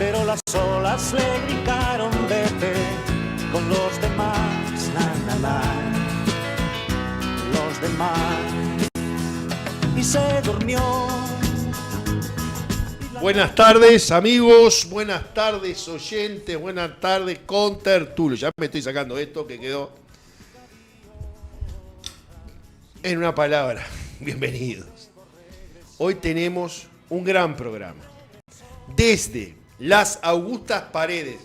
pero las olas le brincaron vete con los demás, na, na, na, los demás, y se durmió. Buenas tardes amigos, buenas tardes oyentes, buenas tardes contertulios. Ya me estoy sacando esto que quedó en una palabra. Bienvenidos. Hoy tenemos un gran programa. Desde las Augustas Paredes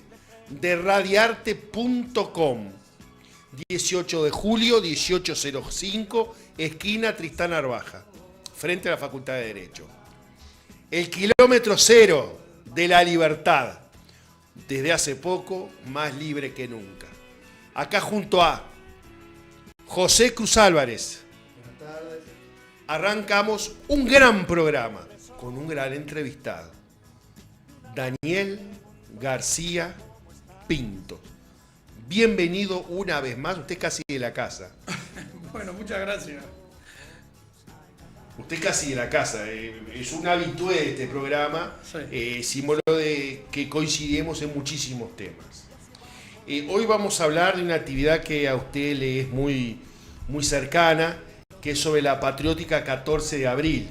de radiarte.com, 18 de julio, 1805, esquina Tristán Arbaja, frente a la Facultad de Derecho. El kilómetro cero de la libertad, desde hace poco más libre que nunca. Acá junto a José Cruz Álvarez, arrancamos un gran programa con un gran entrevistado, Daniel García Pinto. Bienvenido una vez más, usted casi de la casa. Bueno, muchas gracias. Usted casi de la casa, es un habitué de este programa, sí. Símbolo de que coincidimos en muchísimos temas. Hoy vamos a hablar de una actividad que a usted le es muy cercana, que es sobre la patriótica 14 de abril.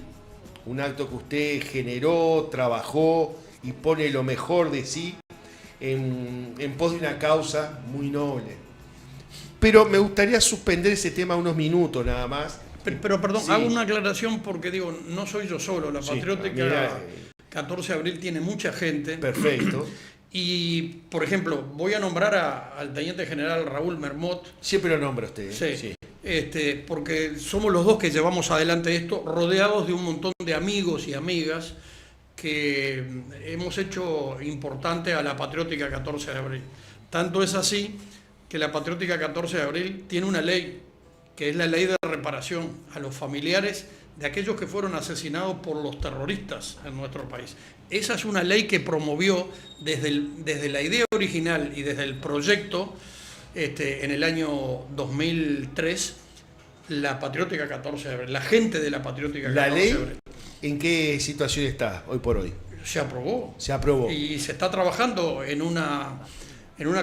Un acto que usted generó, trabajó y pone lo mejor de sí en pos de una causa muy noble. Pero me gustaría suspender ese tema unos minutos nada más. Pero perdón, sí. Hago una aclaración porque digo, no soy yo solo, la patriótica 14 de abril tiene mucha gente. Perfecto. Y, por ejemplo, voy a nombrar al teniente general Raúl Mermot. Siempre lo nombra usted. Sí. Porque somos los dos que llevamos adelante esto, rodeados de un montón de amigos y amigas que hemos hecho importante a la patriótica 14 de abril. Tanto es así que la patriótica 14 de abril tiene una ley, que es la ley de reparación a los familiares de aquellos que fueron asesinados por los terroristas en nuestro país. Esa es una ley que promovió desde la idea original y desde el proyecto en el año 2003, la patriótica 14 de abril, la gente de la patriótica 14 de abril. ¿La ley en qué situación está hoy por hoy? Se aprobó. Se aprobó. Y se está trabajando en una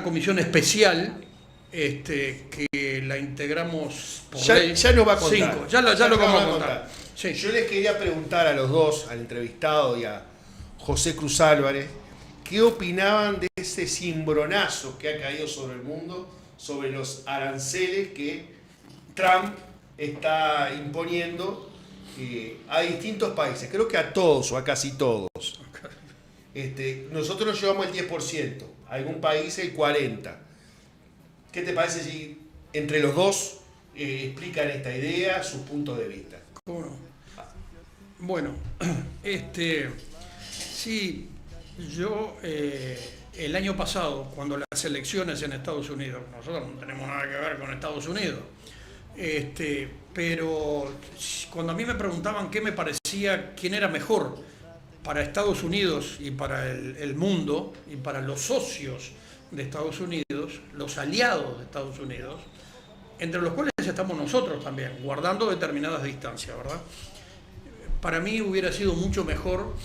comisión especial que la integramos por ley. Ya nos va a contar. 5. Ya lo vamos a contar. Sí. Yo les quería preguntar a los dos, al entrevistado y a José Cruz Álvarez, ¿qué opinaban de ese cimbronazo que ha caído sobre el mundo, sobre los aranceles que Trump está imponiendo a distintos países? Creo que a todos o a casi todos. Nosotros nos llevamos el 10%, algún país el 40%. ¿Qué te parece si entre los dos explican esta idea, sus puntos de vista? ¿Cómo no? Bueno, sí, yo el año pasado, cuando las elecciones en Estados Unidos, nosotros no tenemos nada que ver con Estados Unidos, pero cuando a mí me preguntaban qué me parecía, quién era mejor para Estados Unidos y para el mundo y para los socios de Estados Unidos, los aliados de Estados Unidos, entre los cuales estamos nosotros también, guardando determinadas distancias, ¿verdad? Para mí hubiera sido mucho mejor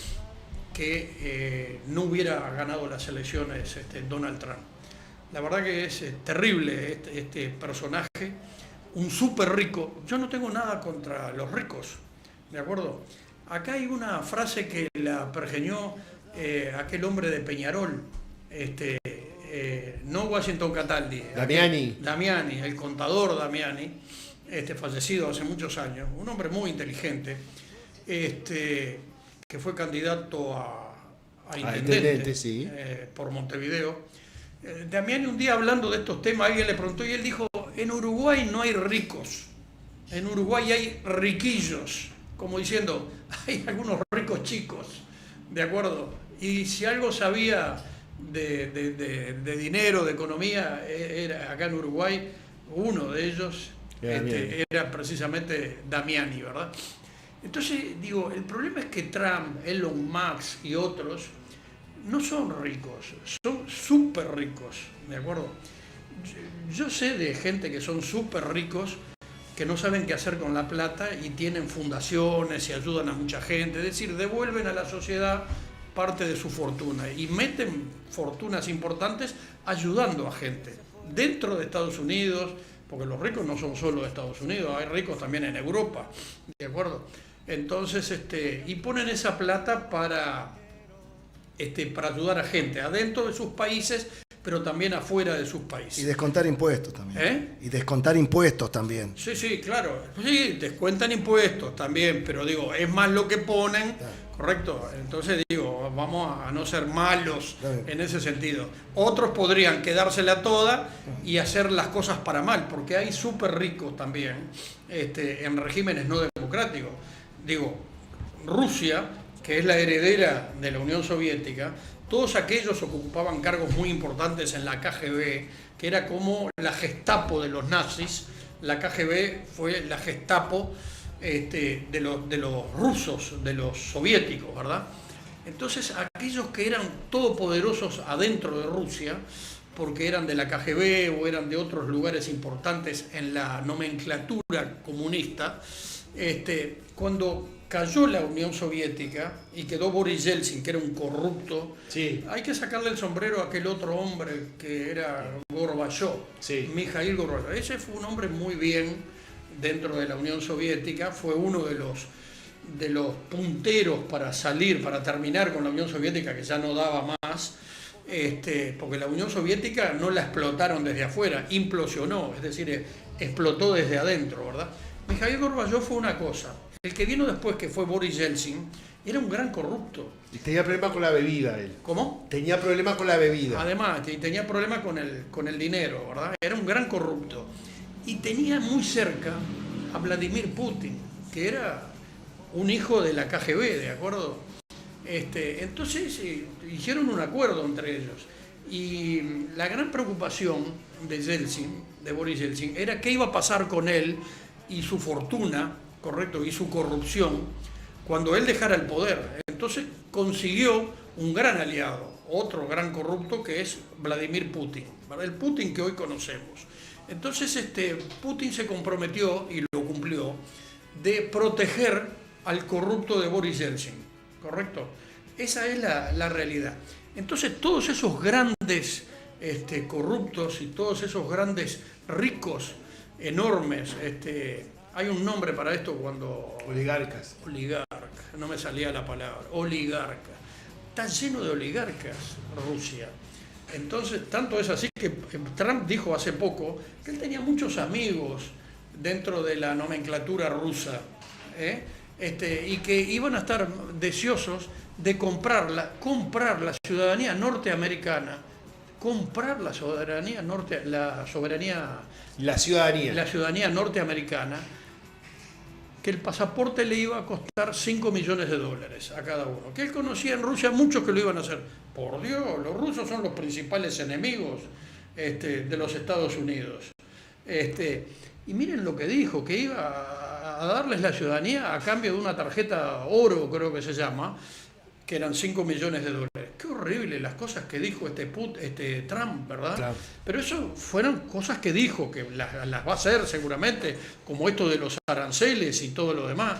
que no hubiera ganado las elecciones Donald Trump. La verdad que es terrible este personaje, un súper rico. Yo no tengo nada contra los ricos, ¿de acuerdo? Acá hay una frase que la pergeñó aquel hombre de Peñarol, no Washington Cataldi. Damiani, el contador Damiani, fallecido hace muchos años, un hombre muy inteligente, que fue candidato a intendente sí. Por Montevideo. Damiani un día hablando de estos temas, alguien le preguntó y él dijo, en Uruguay no hay ricos, en Uruguay hay riquillos, como diciendo, hay algunos ricos chicos, ¿de acuerdo? Y si algo sabía de dinero, de economía, era acá en Uruguay, uno de ellos era precisamente Damiani, ¿verdad? Entonces, digo, el problema es que Trump, Elon Musk y otros no son ricos, son súper ricos, ¿de acuerdo? Yo sé de gente que son súper ricos, que no saben qué hacer con la plata y tienen fundaciones y ayudan a mucha gente, es decir, devuelven a la sociedad parte de su fortuna y meten fortunas importantes ayudando a gente dentro de Estados Unidos, porque los ricos no son solo de Estados Unidos, hay ricos también en Europa, ¿de acuerdo? Entonces, y ponen esa plata para ayudar a gente adentro de sus países, pero también afuera de sus países. Y descontar impuestos también. Y descontar impuestos también. Sí, sí, claro. Sí, descuentan impuestos también, pero digo, es más lo que ponen, claro. ¿Correcto? Entonces digo, vamos a no ser malos, claro, en ese sentido. Otros podrían quedársela toda y hacer las cosas para mal, porque hay súper ricos también en regímenes no democráticos. Digo, Rusia, que es la heredera de la Unión Soviética, todos aquellos ocupaban cargos muy importantes en la KGB, que era como la Gestapo de los nazis. La KGB fue la Gestapo de los rusos, de los soviéticos, ¿verdad? Entonces, aquellos que eran todopoderosos adentro de Rusia, porque eran de la KGB o eran de otros lugares importantes en la nomenclatura comunista, cuando cayó la Unión Soviética y quedó Boris Yeltsin, que era un corrupto, sí, hay que sacarle el sombrero a aquel otro hombre que era Gorbachev, sí, Mikhail Gorbachev. Ese fue un hombre muy bien dentro de la Unión Soviética, fue uno de los punteros para salir, para terminar con la Unión Soviética, que ya no daba más, porque la Unión Soviética no la explotaron desde afuera, implosionó, es decir, explotó desde adentro, ¿verdad? Mikhail Gorbachev fue una cosa. El que vino después, que fue Boris Yeltsin, era un gran corrupto. Y tenía problemas con la bebida él. ¿Cómo? Tenía problemas con la bebida. Además, tenía problemas con el dinero, ¿verdad? Era un gran corrupto. Y tenía muy cerca a Vladimir Putin, que era un hijo de la KGB, ¿de acuerdo? Entonces hicieron un acuerdo entre ellos. Y la gran preocupación de Yeltsin, de Boris Yeltsin, era qué iba a pasar con él y su fortuna, correcto, y su corrupción, cuando él dejara el poder. Entonces consiguió un gran aliado, otro gran corrupto, que es Vladimir Putin, ¿verdad? El Putin que hoy conocemos. Entonces Putin se comprometió, y lo cumplió, de proteger al corrupto de Boris Yeltsin, ¿correcto? Esa es la realidad. Entonces todos esos grandes corruptos y todos esos grandes ricos, enormes, hay un nombre para esto cuando... Oligarcas. Oligarca, no me salía la palabra, oligarca. Está lleno de oligarcas Rusia. Entonces, tanto es así que Trump dijo hace poco que él tenía muchos amigos dentro de la nomenclatura rusa, y que iban a estar deseosos de comprar la ciudadanía norteamericana, la ciudadanía norteamericana, que el pasaporte le iba a costar $5 millones a cada uno. Que él conocía en Rusia muchos que lo iban a hacer. Por Dios, los rusos son los principales enemigos de los Estados Unidos. Y miren lo que dijo, que iba a darles la ciudadanía a cambio de una tarjeta oro, creo que se llama, que eran $5 millones. Qué horrible las cosas que dijo Trump, ¿verdad? Claro. Pero eso fueron cosas que dijo, que las va a hacer seguramente, como esto de los aranceles y todo lo demás.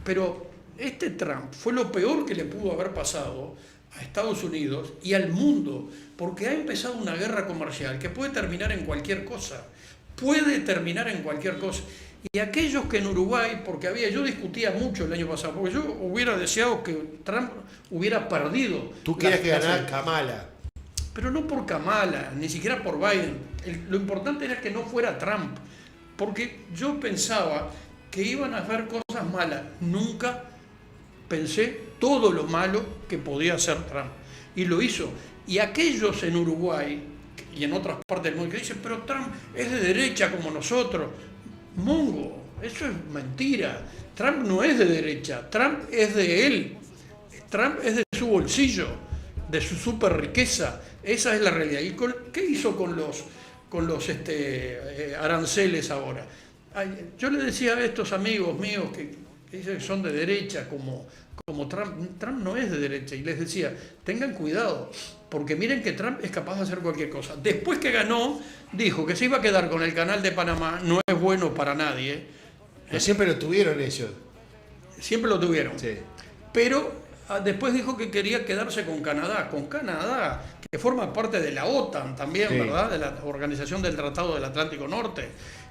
Pero Trump fue lo peor que le pudo haber pasado a Estados Unidos y al mundo, porque ha empezado una guerra comercial que puede terminar en cualquier cosa. Y aquellos que en Uruguay, porque yo discutía mucho el año pasado, porque yo hubiera deseado que Trump hubiera perdido. Tú querías que ganara Kamala. Pero no por Kamala, ni siquiera por Biden. Lo importante era que no fuera Trump, porque yo pensaba que iban a haber cosas malas. Nunca pensé todo lo malo que podía hacer Trump. Y lo hizo. Y aquellos en Uruguay y en otras partes del mundo que dicen, pero Trump es de derecha como nosotros. Mongo, eso es mentira. Trump no es de derecha, Trump es de él. Trump es de su bolsillo, de su super riqueza. Esa es la realidad. ¿Y qué hizo con los aranceles ahora? Yo le decía a estos amigos míos que dicen que son de derecha, como Trump. Trump no es de derecha. Y les decía, tengan cuidado, porque miren que Trump es capaz de hacer cualquier cosa. Después que ganó, dijo que se iba a quedar con el canal de Panamá. No es bueno para nadie. Pero siempre lo tuvieron ellos. Siempre lo tuvieron. Sí. Pero Después dijo que quería quedarse con Canadá, que forma parte de la OTAN también, Sí. ¿verdad? De la Organización del Tratado del Atlántico Norte,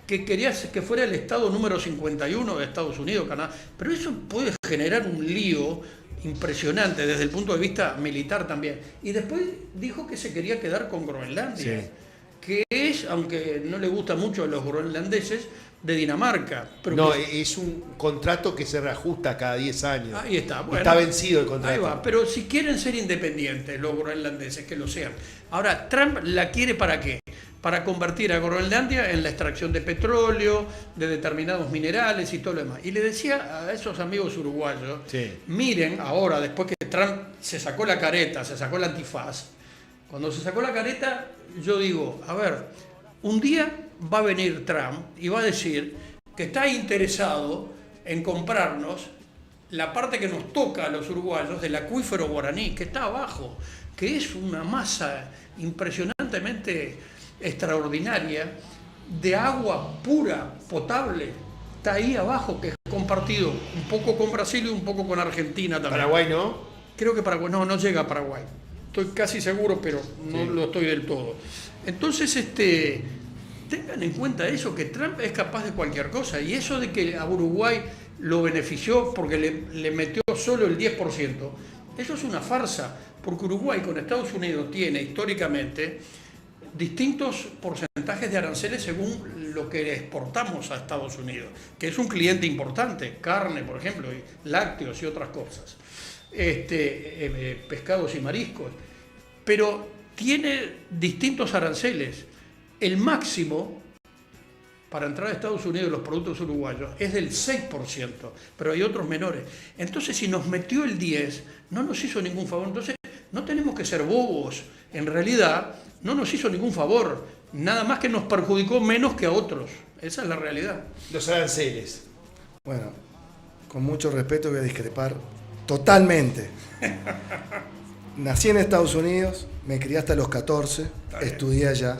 que quería que fuera el estado número 51 de Estados Unidos, Canadá. Pero eso puede generar un lío impresionante desde el punto de vista militar también. Y después dijo que se quería quedar con Groenlandia, Sí. que es, aunque no le gusta mucho a los groenlandeses, de Dinamarca. Pero No, que- es un contrato que se reajusta cada 10 años. Ahí está, bueno. Está vencido el Ahí contrato. va, pero si quieren ser independientes los groenlandeses, que lo sean. Ahora, Trump la quiere ¿para qué? Para convertir a Groenlandia en la extracción de petróleo, de determinados minerales y todo lo demás. Y le decía a esos amigos uruguayos, Sí. miren ahora, después que Trump se sacó la careta, se sacó el antifaz, cuando se sacó la careta, yo digo, a ver, un día va a venir Trump y va a decir que está interesado en comprarnos la parte que nos toca a los uruguayos del acuífero guaraní, que está abajo, que es una masa impresionantemente extraordinaria de agua pura, potable. Está ahí abajo, que es compartido un poco con Brasil y un poco con Argentina también. Paraguay no. Creo que Paraguay, no llega a Paraguay. Estoy casi seguro, pero no Sí. lo estoy del todo. Entonces, tengan en cuenta eso, que Trump es capaz de cualquier cosa. Y eso de que a Uruguay lo benefició porque le metió solo el 10%, eso es una farsa, porque Uruguay con Estados Unidos tiene históricamente distintos porcentajes de aranceles según lo que exportamos a Estados Unidos, que es un cliente importante, carne, por ejemplo, y lácteos y otras cosas, pescados y mariscos, pero tiene distintos aranceles. El máximo para entrar a Estados Unidos los productos uruguayos es del 6%, pero hay otros menores. Entonces, si nos metió el 10%, no nos hizo ningún favor. Entonces, no tenemos que ser bobos. En realidad, no nos hizo ningún favor. Nada más que nos perjudicó menos que a otros. Esa es la realidad. Los aranceles. Bueno, con mucho respeto voy a discrepar totalmente. Nací en Estados Unidos, me crié hasta los 14, bien. estudié allá.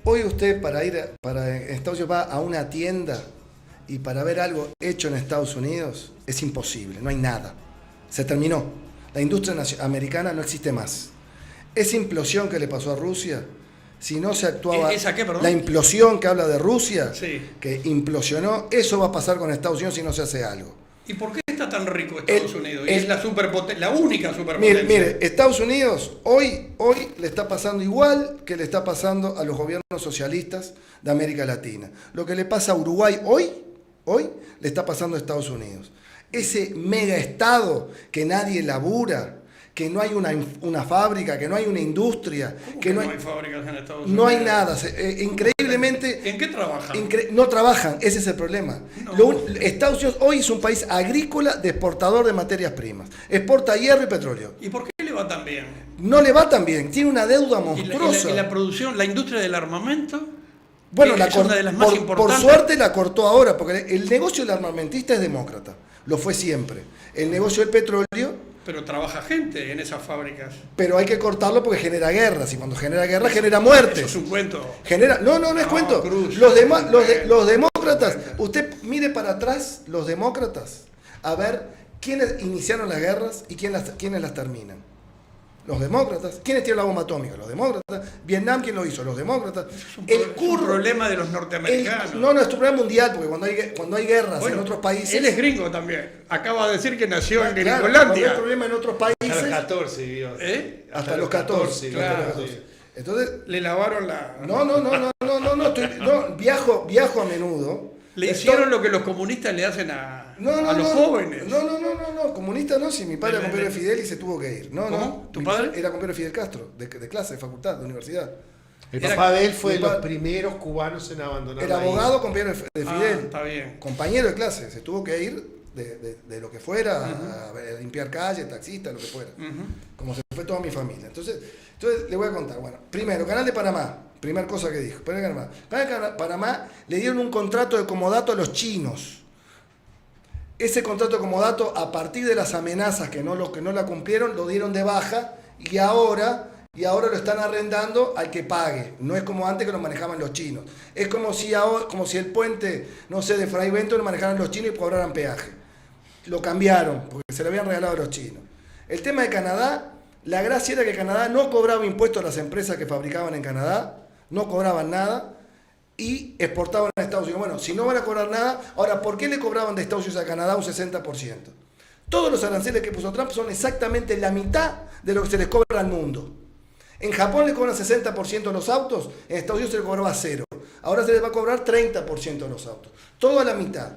Hoy usted para Estados Unidos va a una tienda y para ver algo hecho en Estados Unidos es imposible, no hay nada. Se terminó. La industria americana no existe más. Esa implosión que le pasó a Rusia, si no se actuaba... ¿Esa qué, perdón? La implosión que habla de Rusia, Sí. que implosionó, eso va a pasar con Estados Unidos si no se hace algo. ¿Y por qué está tan rico Estados Unidos? Y el- es la única superpotencia. Mire, Estados Unidos hoy le está pasando igual que le está pasando a los gobiernos socialistas de América Latina. Lo que le pasa a Uruguay hoy le está pasando a Estados Unidos. Ese mega estado que nadie labura, que no hay una fábrica, que no hay una industria, ¿Cómo que que no hay fábricas en Estados Unidos? no hay nada. Increíblemente ¿En qué trabajan? no trabajan, ese es el problema. No. Estados Unidos hoy es un país agrícola de exportador de materias primas. Exporta hierro y petróleo. ¿Y por qué le va tan bien? No le va tan bien, tiene una deuda ¿Y monstruosa. la producción, la industria del armamento? Bueno, que es una de las más por importantes. suerte la cortó ahora, porque el negocio del armamentista es demócrata. Lo fue siempre. El negocio del petróleo, Pero trabaja gente en esas fábricas. pero hay que cortarlo porque genera guerras. Y cuando genera guerra, genera muertes. Eso es un cuento. No es cuento. Cruz. Los demócratas, usted mire para atrás, los demócratas, a ver quiénes iniciaron las guerras y quiénes las terminan. Los demócratas. ¿Quiénes tienen la bomba atómica? Los demócratas. Vietnam, ¿quién lo hizo? Los demócratas. Es un problema de los norteamericanos. No, es un problema mundial, porque cuando hay guerras Bueno, en otros países... Él es gringo también. Acaba de decir que nació en Claro, cuando hay Gringolandia. problema en otros Hasta los países... 14 vivió. Hasta los 14. claro. hasta los 14. Entonces, Le lavaron la... viajo a menudo. Le hicieron lo que los comunistas le hacen a los jóvenes. No, comunista no, si mi padre era compañero de Fidel y se tuvo que ir. ¿Cómo? ¿Tu Mi padre? Era compañero de Fidel Castro, de clase, de facultad, de universidad. El Era- papá de él fue de mi los pa- primeros cubanos en abandonar Era la isla. abogado, compañero de Fidel. Está bien. Compañero de clase, se tuvo que ir de lo que fuera, a limpiar calles, taxista, lo que fuera. Como se fue toda mi familia. Entonces le voy a contar. Bueno, primero, Canal de Panamá. Primera cosa que dijo. Canal de Panamá le dieron un contrato de comodato a los chinos. Ese contrato de comodato, a partir de las amenazas que no la cumplieron, lo dieron de baja y ahora lo están arrendando al que pague. No es como antes que lo manejaban los chinos. Es como si el puente, no sé, de Fray Bento lo manejaran los chinos y cobraran peaje. lo cambiaron, porque se lo habían regalado a los chinos. El tema de Canadá, la gracia era que Canadá no cobraba impuestos a las empresas que fabricaban en Canadá, no cobraban nada, y exportaban a Estados Unidos. Bueno, si no van a cobrar nada, ahora, ¿por qué le cobraban de Estados Unidos a Canadá un 60%? Todos los aranceles que puso Trump son exactamente la mitad de lo que se les cobra al mundo. En Japón le cobran 60% a los autos, en Estados Unidos se le cobraba 0. Ahora se les va a cobrar 30% a los autos. Todo a la mitad.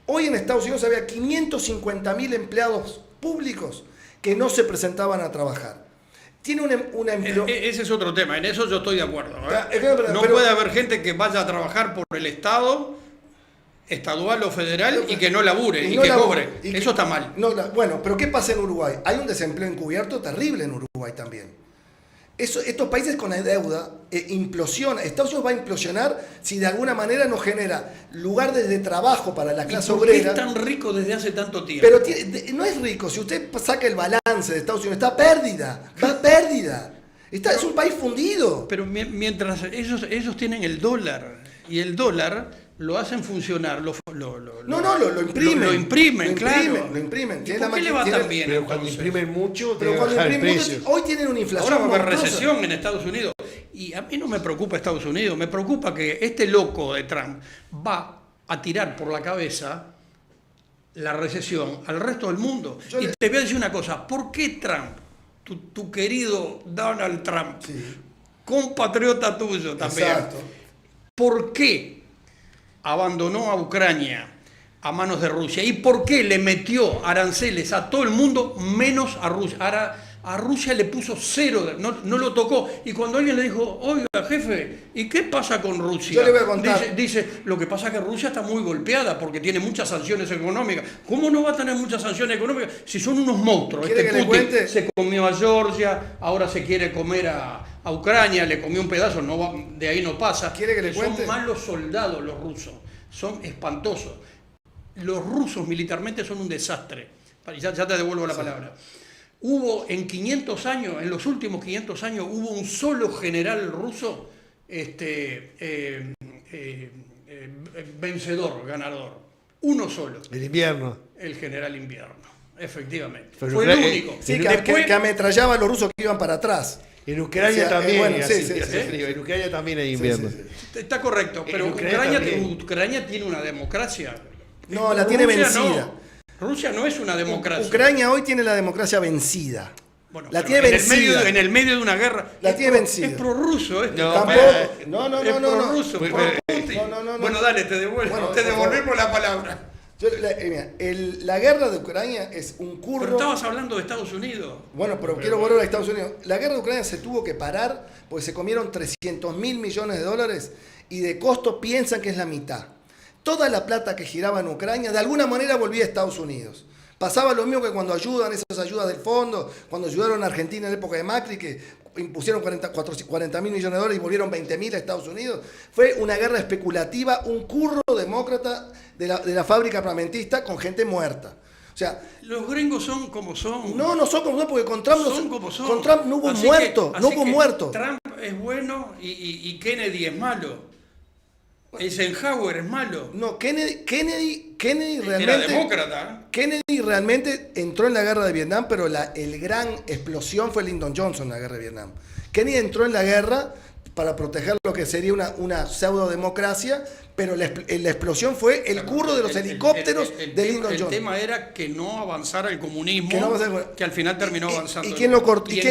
Hoy en Estados Unidos había 550.000 empleados públicos que no se presentaban a trabajar. Tiene Ese es otro tema, en eso yo estoy de acuerdo. Pero, no puede haber gente que vaya a trabajar por el Estado, estadual o federal, y que no labure y no que labure, cobre. Eso está mal. Bueno, pero ¿qué pasa en Uruguay? Hay un desempleo encubierto terrible en Uruguay también. Estos países con la deuda implosionan. Estados Unidos va a implosionar si de alguna manera no genera lugar de trabajo para la clase obrera. obrera. Es tan rico desde hace tanto tiempo. Pero no es rico. Si usted saca el balance de Estados Unidos, está pérdida. Va pérdida. Es un país fundido. Pero mientras ellos tienen el dólar, y el dólar lo hacen funcionar, lo imprimen. Lo imprimen, claro. Lo imprimen. ¿Y por qué le va tan bien? Pero cuando imprimen mucho, pero cuando imprimen mucho, hoy tienen una inflación. Ahora va a haber recesión en Estados Unidos. Y a mí no me preocupa Estados Unidos, me preocupa que este loco de Trump va a tirar por la cabeza la recesión al resto del mundo. Te voy a decir una cosa, ¿por qué Trump, tu querido Donald Trump, sí, compatriota tuyo también, exacto, por qué abandonó a Ucrania a manos de Rusia? ¿Y por qué le metió aranceles a todo el mundo menos a Rusia? Ahora, a Rusia le puso 0, no lo tocó. Y cuando alguien le dijo, oiga, jefe, ¿y qué pasa con Rusia? Yo le voy a contar. Dice, lo que pasa es que Rusia está muy golpeada porque tiene muchas sanciones económicas. ¿Cómo no va a tener muchas sanciones económicas si son unos monstruos? Putin se comió a Georgia, ahora se quiere comer a Ucrania, le comió un pedazo, de ahí no pasa. ¿Quiere que le cuente? Son malos soldados los rusos, son espantosos. Los rusos militarmente son un desastre. Ya te devuelvo la palabra. Hubo en 500 años, en los últimos 500 años, hubo un solo general ruso vencedor, ganador. Uno solo. El invierno. El general invierno, efectivamente. Pero fue el único. Sí, que ametrallaba a los rusos que iban para atrás. En Ucrania también. Bueno, en Ucrania también hay invierno. Sí. Está correcto, pero Ucrania tiene una democracia. No, la tiene vencida. Rusia no es una democracia. Ucrania hoy tiene la democracia vencida. Bueno, la tiene vencida. En el medio de una guerra. La tiene vencida. Es prorruso. No. Es prorruso. No. Bueno, dale, te devolvemos la palabra. La guerra de Ucrania es un curro. Pero estabas hablando de Estados Unidos. Bueno, pero quiero volver a Estados Unidos. La guerra de Ucrania se tuvo que parar porque se comieron 300.000 millones de dólares y de costo piensan que es la mitad. Toda la plata que giraba en Ucrania de alguna manera volvía a Estados Unidos. Pasaba lo mismo que cuando ayudan esas ayudas del fondo, cuando ayudaron a Argentina en la época de Macri, que impusieron 40.000 millones de dólares y volvieron 20.000 a Estados Unidos. Fue una guerra especulativa, un curro demócrata de la fábrica armamentista con gente muerta. O sea, los gringos son como son. No son como son, porque con Trump con Trump no hubo muerto. Trump es bueno y Kennedy es malo. Eisenhower es malo. No, Kennedy realmente era demócrata. Kennedy realmente entró en la guerra de Vietnam, pero el gran explosión fue Lyndon Johnson en la guerra de Vietnam. Kennedy entró en la guerra para proteger lo que sería una pseudo-democracia, pero la explosión fue el curro de los helicópteros de Lyndon Johnson. El tema era que no avanzara el comunismo, que al final terminó avanzando. ¿Y quién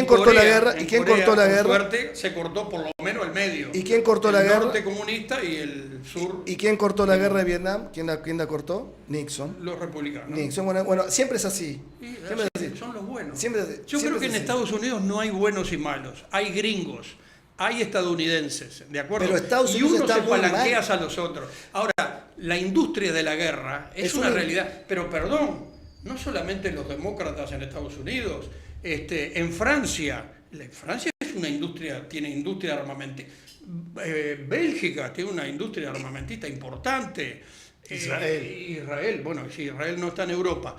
cortó la guerra? ¿Y quién cortó la guerra? Suerte, se cortó por lo menos el medio. ¿Y quién cortó la guerra? El norte comunista y el sur. ¿Y quién cortó la guerra de Vietnam? ¿Quién la cortó? Nixon. Los republicanos. Nixon, bueno, siempre es así. Siempre es así. Son los buenos. Yo creo que en Estados Unidos no hay buenos y malos, hay gringos. Hay estadounidenses, ¿de acuerdo? Pero Estados y Unidos uno está se muy palanquea mal. a los otros. Ahora, la industria de la guerra es una realidad. Pero perdón, no solamente los demócratas en Estados Unidos. En Francia es una industria, tiene industria armamentista. Bélgica tiene una industria armamentista importante. Israel, bueno, si Israel no está en Europa,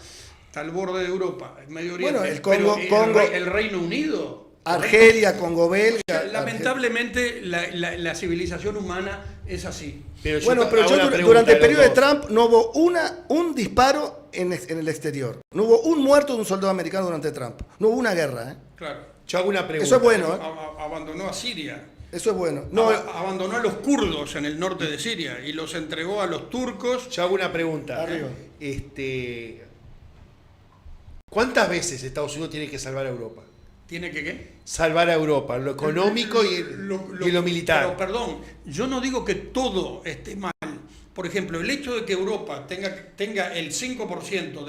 está al borde de Europa, en Medio Oriente. Bueno, el Congo, el Reino Unido. Argelia, Congo belga. Lamentablemente la civilización humana es así. Pero yo Bueno, pero hago yo una pregunta durante el a los periodo de dos. Trump no hubo un disparo en el exterior. No hubo un muerto de un soldado americano durante Trump. No hubo una guerra, ¿eh? Claro. Yo hago una pregunta. Eso es bueno, ¿eh? Abandonó a Siria. Eso es bueno. No, Abandonó a los kurdos en el norte de Siria y los entregó a los turcos. Yo hago una pregunta. Arriba. ¿Cuántas veces Estados Unidos tiene que salvar a Europa? ¿Tiene que qué? Salvar a Europa, en lo económico y en lo militar. Pero perdón, yo no digo que todo esté mal. Por ejemplo, el hecho de que Europa tenga el 5%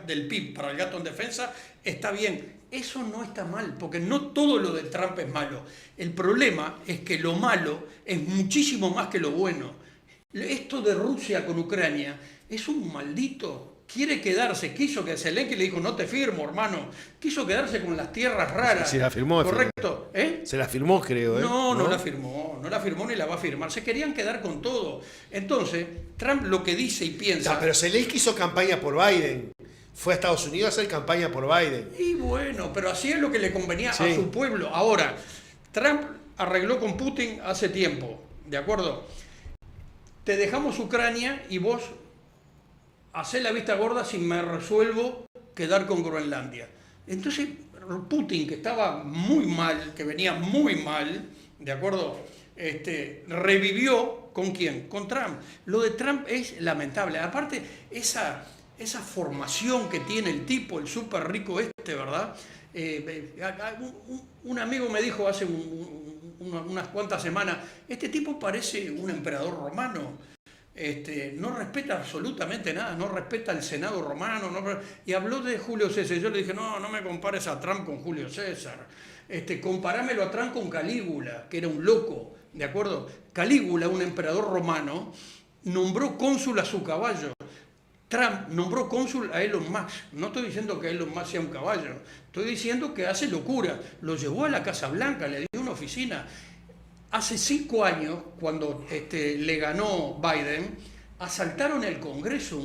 del PIB para el gasto en defensa está bien. Eso no está mal, porque no todo lo de Trump es malo. El problema es que lo malo es muchísimo más que lo bueno. Esto de Rusia con Ucrania es un maldito. Quiere quedarse, quiso que Zelensky le dijo, no te firmo, hermano. Quiso quedarse con las tierras raras. Se la firmó. Correcto. Se la firmó, creo. No la firmó. No la firmó ni la va a firmar. Se querían quedar con todo. Entonces, Trump lo que dice y piensa... No, pero Zelensky hizo campaña por Biden. Fue a Estados Unidos a hacer campaña por Biden. Y bueno, pero así es lo que le convenía Sí. a su pueblo. Ahora, Trump arregló con Putin hace tiempo, ¿de acuerdo? Te dejamos Ucrania y vos hacés la vista gorda si me resuelvo quedar con Groenlandia. Entonces, Putin, que estaba muy mal, que venía muy mal, ¿de acuerdo? Revivió, ¿con quién? Con Trump. Lo de Trump es lamentable. Aparte, esa formación que tiene el tipo, el súper rico ¿verdad? Un amigo me dijo hace unas cuantas semanas, este tipo parece un emperador romano. No respeta absolutamente nada, no respeta el Senado romano, y habló de Julio César. Yo le dije, no me compares a Trump con Julio César, comparámelo a Trump con Calígula, que era un loco, ¿de acuerdo? Calígula, un emperador romano, nombró cónsul a su caballo. Trump nombró cónsul a Elon Musk. No estoy diciendo que Elon Musk sea un caballo, estoy diciendo que hace locura. Lo llevó a la Casa Blanca, le dio una oficina. Hace 5 años, cuando le ganó Biden, asaltaron el Congreso.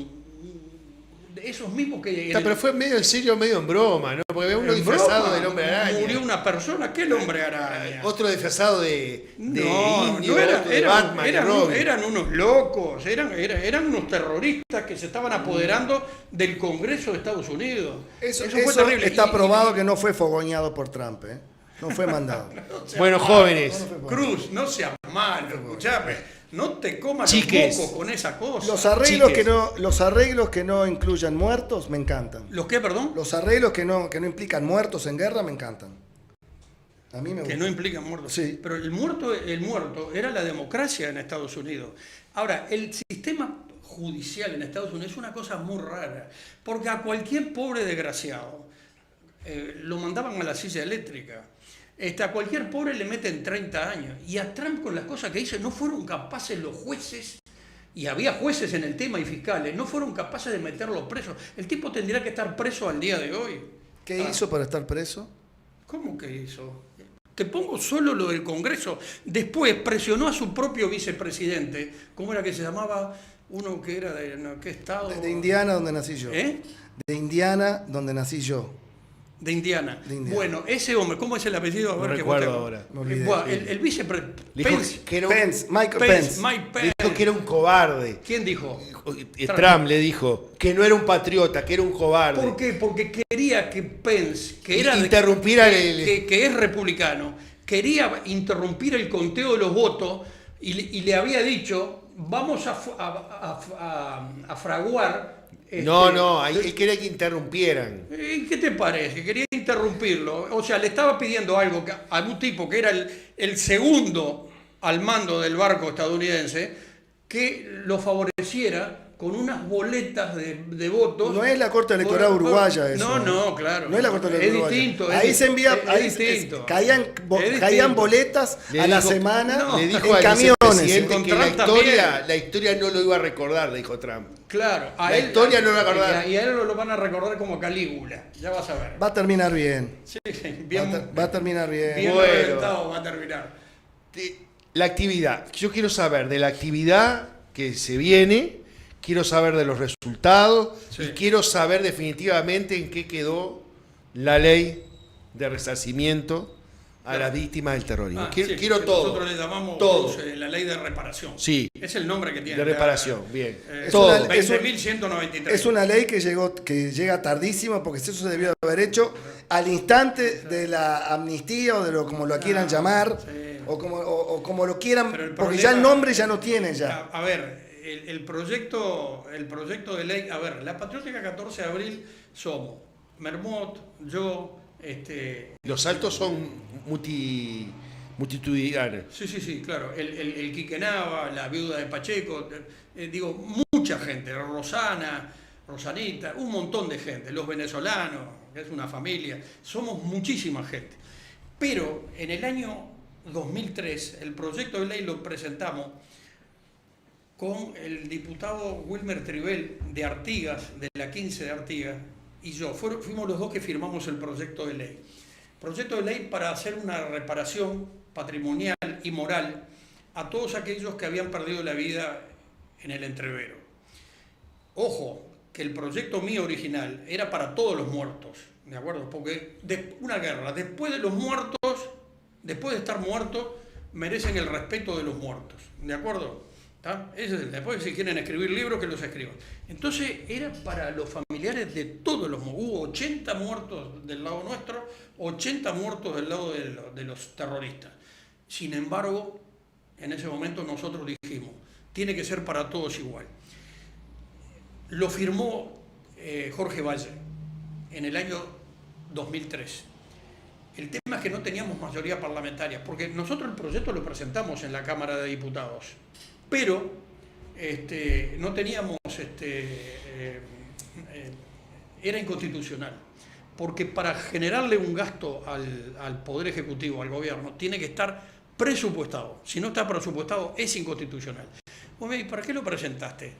Esos mismos que... Pero fue medio en serio, medio en broma, ¿no? Porque había uno disfrazado del hombre araña. Murió una persona, ¿qué el hombre araña? Otro disfrazado de No, indio, no era, otro de Batman, eran unos locos, eran unos terroristas que se estaban apoderando del Congreso de Estados Unidos. eso fue terrible. está probado que no fue fogoneado por Trump, ¿eh? No fue mandado. Bueno, jóvenes, Cruz, no seas malo, escuchame. No te comas Chiques. los mocos con esa cosa. Los arreglos, Chiques. los arreglos que no incluyan muertos me encantan. ¿Los qué, perdón? Los arreglos que no implican muertos en guerra me encantan. A mí me Que gusta. no implican muertos. Sí. Pero el muerto era la democracia en Estados Unidos. Ahora, el sistema judicial en Estados Unidos es una cosa muy rara, porque a cualquier pobre desgraciado lo mandaban a la silla eléctrica. A cualquier pobre le meten 30 años. Y a Trump, con las cosas que hizo, no fueron capaces los jueces, y había jueces en el tema y fiscales, no fueron capaces de meterlo preso. El tipo tendría que estar preso al día de hoy. ¿Qué hizo para estar preso? ¿Cómo que hizo? Te pongo solo lo del Congreso. Después presionó a su propio vicepresidente. ¿Cómo era que se llamaba? Uno que era de... no, ¿qué estado? De Indiana, donde nací yo. ¿Eh? De Indiana, donde nací yo. De Indiana. De Indiana. Bueno, ese hombre, ¿cómo es el apellido? A No ver, que recuerdo vos te- ahora. Me olvidé. Bueno, el vicepresidente... dijo que era un, Mike Pence. Mike Pence. dijo que era un cobarde. ¿Quién dijo? Trump le dijo que no era un patriota, que era un cobarde. ¿Por qué? Porque quería que Pence, que era Interrumpiera que es republicano, quería interrumpir el conteo de los votos y le había dicho, vamos a fraguar... No, él quería que interrumpieran. ¿Y qué te parece? Quería interrumpirlo. O sea, le estaba pidiendo algo a un tipo que era el segundo al mando del barco estadounidense, que lo favoreciera con unas boletas de votos. No es la Corte Electoral Uruguaya eso. No, claro. No es la Corte Electoral Es Uruguaya. distinto. Ahí se envía, es ahí distinto. caían Es caían distinto. boletas Le a la dijo- semana no, Le dijo en al camiones. vicepresidente Con que Trump también. la historia no lo iba a recordar, le dijo Trump. Claro. La historia no lo va a acordar. Y a él lo van a recordar como Calígula. Ya vas a ver. Va a terminar bien. Sí, bien, Va a terminar bien. bien Bueno. reventado va a terminar. La actividad. Yo quiero saber de la actividad que se viene, quiero saber de los resultados Sí. y quiero saber definitivamente en qué quedó la ley de resarcimiento a las víctimas del terrorismo. Sí, quiero que todo. Nosotros le llamamos todo. la ley de reparación. Sí. Es el nombre que tiene. De reparación, bien. Es todo. una- 20.193. Es una ley que llega tardísimo porque eso se debió haber hecho al instante de la amnistía o de como lo quieran llamar, sí. o como lo quieran, Pero el porque problema- ya el nombre ya no tiene ya. A ver, el proyecto de ley, a ver, la Patriótica 14 de abril somos Mermot, yo, Los saltos son multitudinarios. sí, claro, el Quique Nava, la viuda de Pacheco, digo, mucha gente, Rosanita, un montón de gente, los venezolanos, que es una familia, somos muchísima gente. Pero en el año 2003, el proyecto de ley lo presentamos con el diputado Wilmer Tribel de Artigas, de la 15 de Artigas, y yo. Fuimos los dos que firmamos el proyecto de ley. Proyecto de ley para hacer una reparación patrimonial y moral a todos aquellos que habían perdido la vida en el Entrevero. Ojo, que el proyecto mío original era para todos los muertos, ¿de acuerdo? Porque una guerra, después de los muertos, después de estar muertos, merecen el respeto de los muertos, ¿de acuerdo? Después, si quieren escribir libros, que los escriban. Entonces, era para los familiares de todos los muertos. Hubo 80 muertos del lado nuestro, 80 muertos del lado de los terroristas. Sin embargo, en ese momento nosotros dijimos, tiene que ser para todos igual. Lo firmó Jorge Valle en el año 2003. El tema es que no teníamos mayoría parlamentaria, porque nosotros el proyecto lo presentamos en la Cámara de Diputados, pero no teníamos, era inconstitucional, porque para generarle un gasto al Poder Ejecutivo, al gobierno, tiene que estar presupuestado. Si no está presupuestado, es inconstitucional. ¿Y para qué lo presentaste?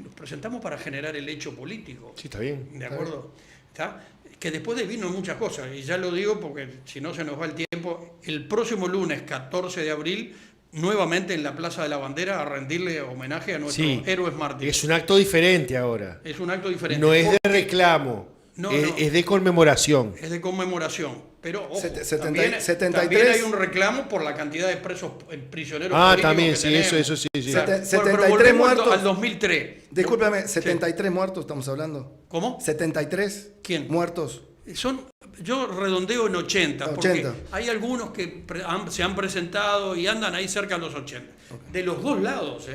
Lo presentamos para generar el hecho político. Sí, está bien. ¿De acuerdo? ¿Está? Que después devino muchas cosas, y ya lo digo porque si no se nos va el tiempo. El próximo lunes, 14 de abril, nuevamente en la Plaza de la Bandera, a rendirle homenaje a nuestros héroes mártires. Es un acto diferente ahora. Es un acto diferente. No es de reclamo, es de conmemoración. Es de conmemoración. Pero, ojo, 73. también hay un reclamo por la cantidad de prisioneros políticos también, que sí, tenemos. eso sí. O sea, 73 pero volvemos muertos. al 2003. Discúlpame, 73 muertos estamos hablando. ¿Cómo? 73 ¿Quién? muertos. Yo redondeo en 80, 80. porque hay algunos que se han presentado y andan ahí cerca de los 80. Okay. De los dos lados,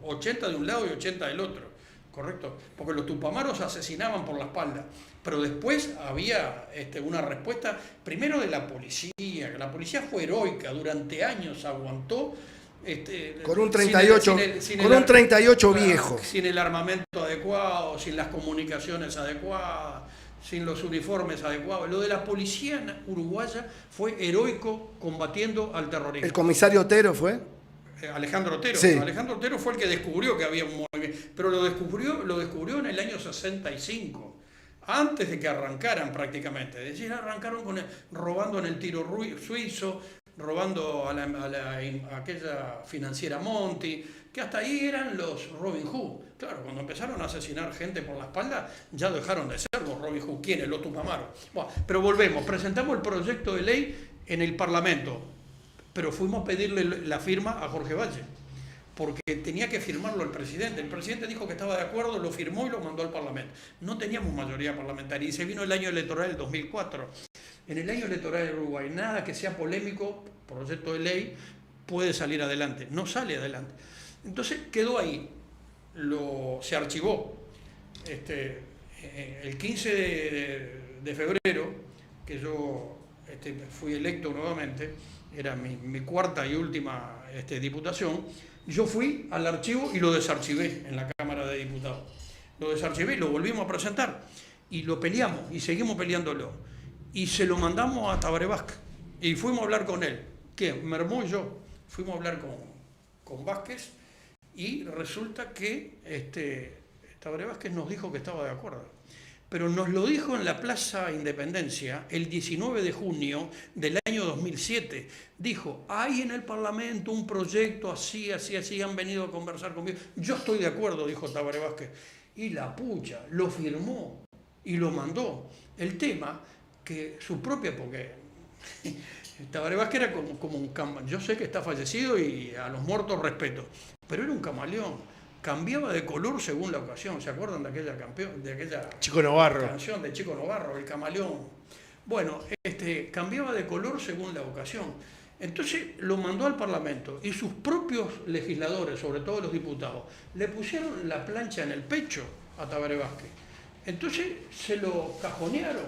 80 de un lado y 80 del otro, ¿correcto? Porque los tupamaros asesinaban por la espalda, pero después había una respuesta, primero de la policía, que la policía fue heroica, durante años aguantó. Con un 38, un 38 viejo. Sin el armamento adecuado, sin las comunicaciones adecuadas, sin los uniformes adecuados. Lo de la policía uruguaya fue heroico combatiendo al terrorismo. ¿El comisario Otero fue? Alejandro Otero. Sí. Alejandro Otero fue el que descubrió que había un movimiento, pero lo descubrió en el año 65, antes de que arrancaran prácticamente. Es decir, arrancaron robando en el tiro suizo, robando a aquella financiera Monti, que hasta ahí eran los Robin Hood. Claro, cuando empezaron a asesinar gente por la espalda, ya dejaron de ser los Robin Hood. ¿Quiénes? Los Tupamaros. Bueno, pero volvemos, presentamos el proyecto de ley en el Parlamento, pero fuimos a pedirle la firma a Jorge Valle, porque tenía que firmarlo el presidente. El presidente dijo que estaba de acuerdo, lo firmó y lo mandó al Parlamento. No teníamos mayoría parlamentaria y se vino el año electoral del 2004. En el año electoral de Uruguay, nada que sea polémico, proyecto de ley, puede salir adelante. No sale adelante. Entonces quedó ahí, se archivó. El 15 de febrero, que yo fui electo nuevamente, era mi cuarta y última diputación, yo fui al archivo y lo desarchivé en la Cámara de Diputados. Lo desarchivé, lo volvimos a presentar y lo peleamos y seguimos peleándolo. Y se lo mandamos a Tabaré Vázquez y fuimos a hablar con él. ¿Quién? Mermó y yo. Fuimos a hablar con Vázquez y resulta que Tabaré Vázquez nos dijo que estaba de acuerdo. Pero nos lo dijo en la Plaza Independencia el 19 de junio del año 2007. Dijo, hay en el Parlamento un proyecto así, han venido a conversar conmigo. Yo estoy de acuerdo, dijo Tabaré Vázquez. Y la pucha, lo firmó y lo mandó. El tema que su propia, porque Tabaré Vázquez era como un camaleón. Yo sé que está fallecido y a los muertos respeto, pero era un camaleón. Cambiaba de color según la ocasión. ¿Se acuerdan de aquella Chico Novarro. canción de Chico Novarro, el camaleón? Bueno, cambiaba de color según la ocasión. Entonces lo mandó al Parlamento y sus propios legisladores, sobre todo los diputados, le pusieron la plancha en el pecho a Tabaré Vázquez. Entonces se lo cajonearon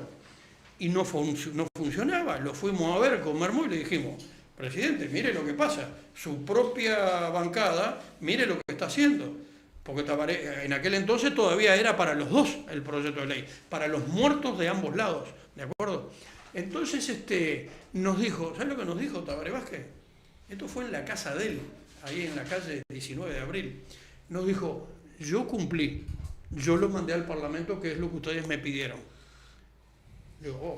y no funcionaba. Lo fuimos a ver con Mermú y le dijimos, presidente, mire lo que pasa, su propia bancada, mire lo que está haciendo. Porque Tabaré, en aquel entonces todavía era para los dos el proyecto de ley, para los muertos de ambos lados, ¿de acuerdo? Entonces nos dijo, ¿sabes lo que nos dijo Tabaré Vázquez? Esto fue en la casa de él, ahí en la calle 19 de abril. Nos dijo, yo cumplí, yo lo mandé al Parlamento, que es lo que ustedes me pidieron. Digo,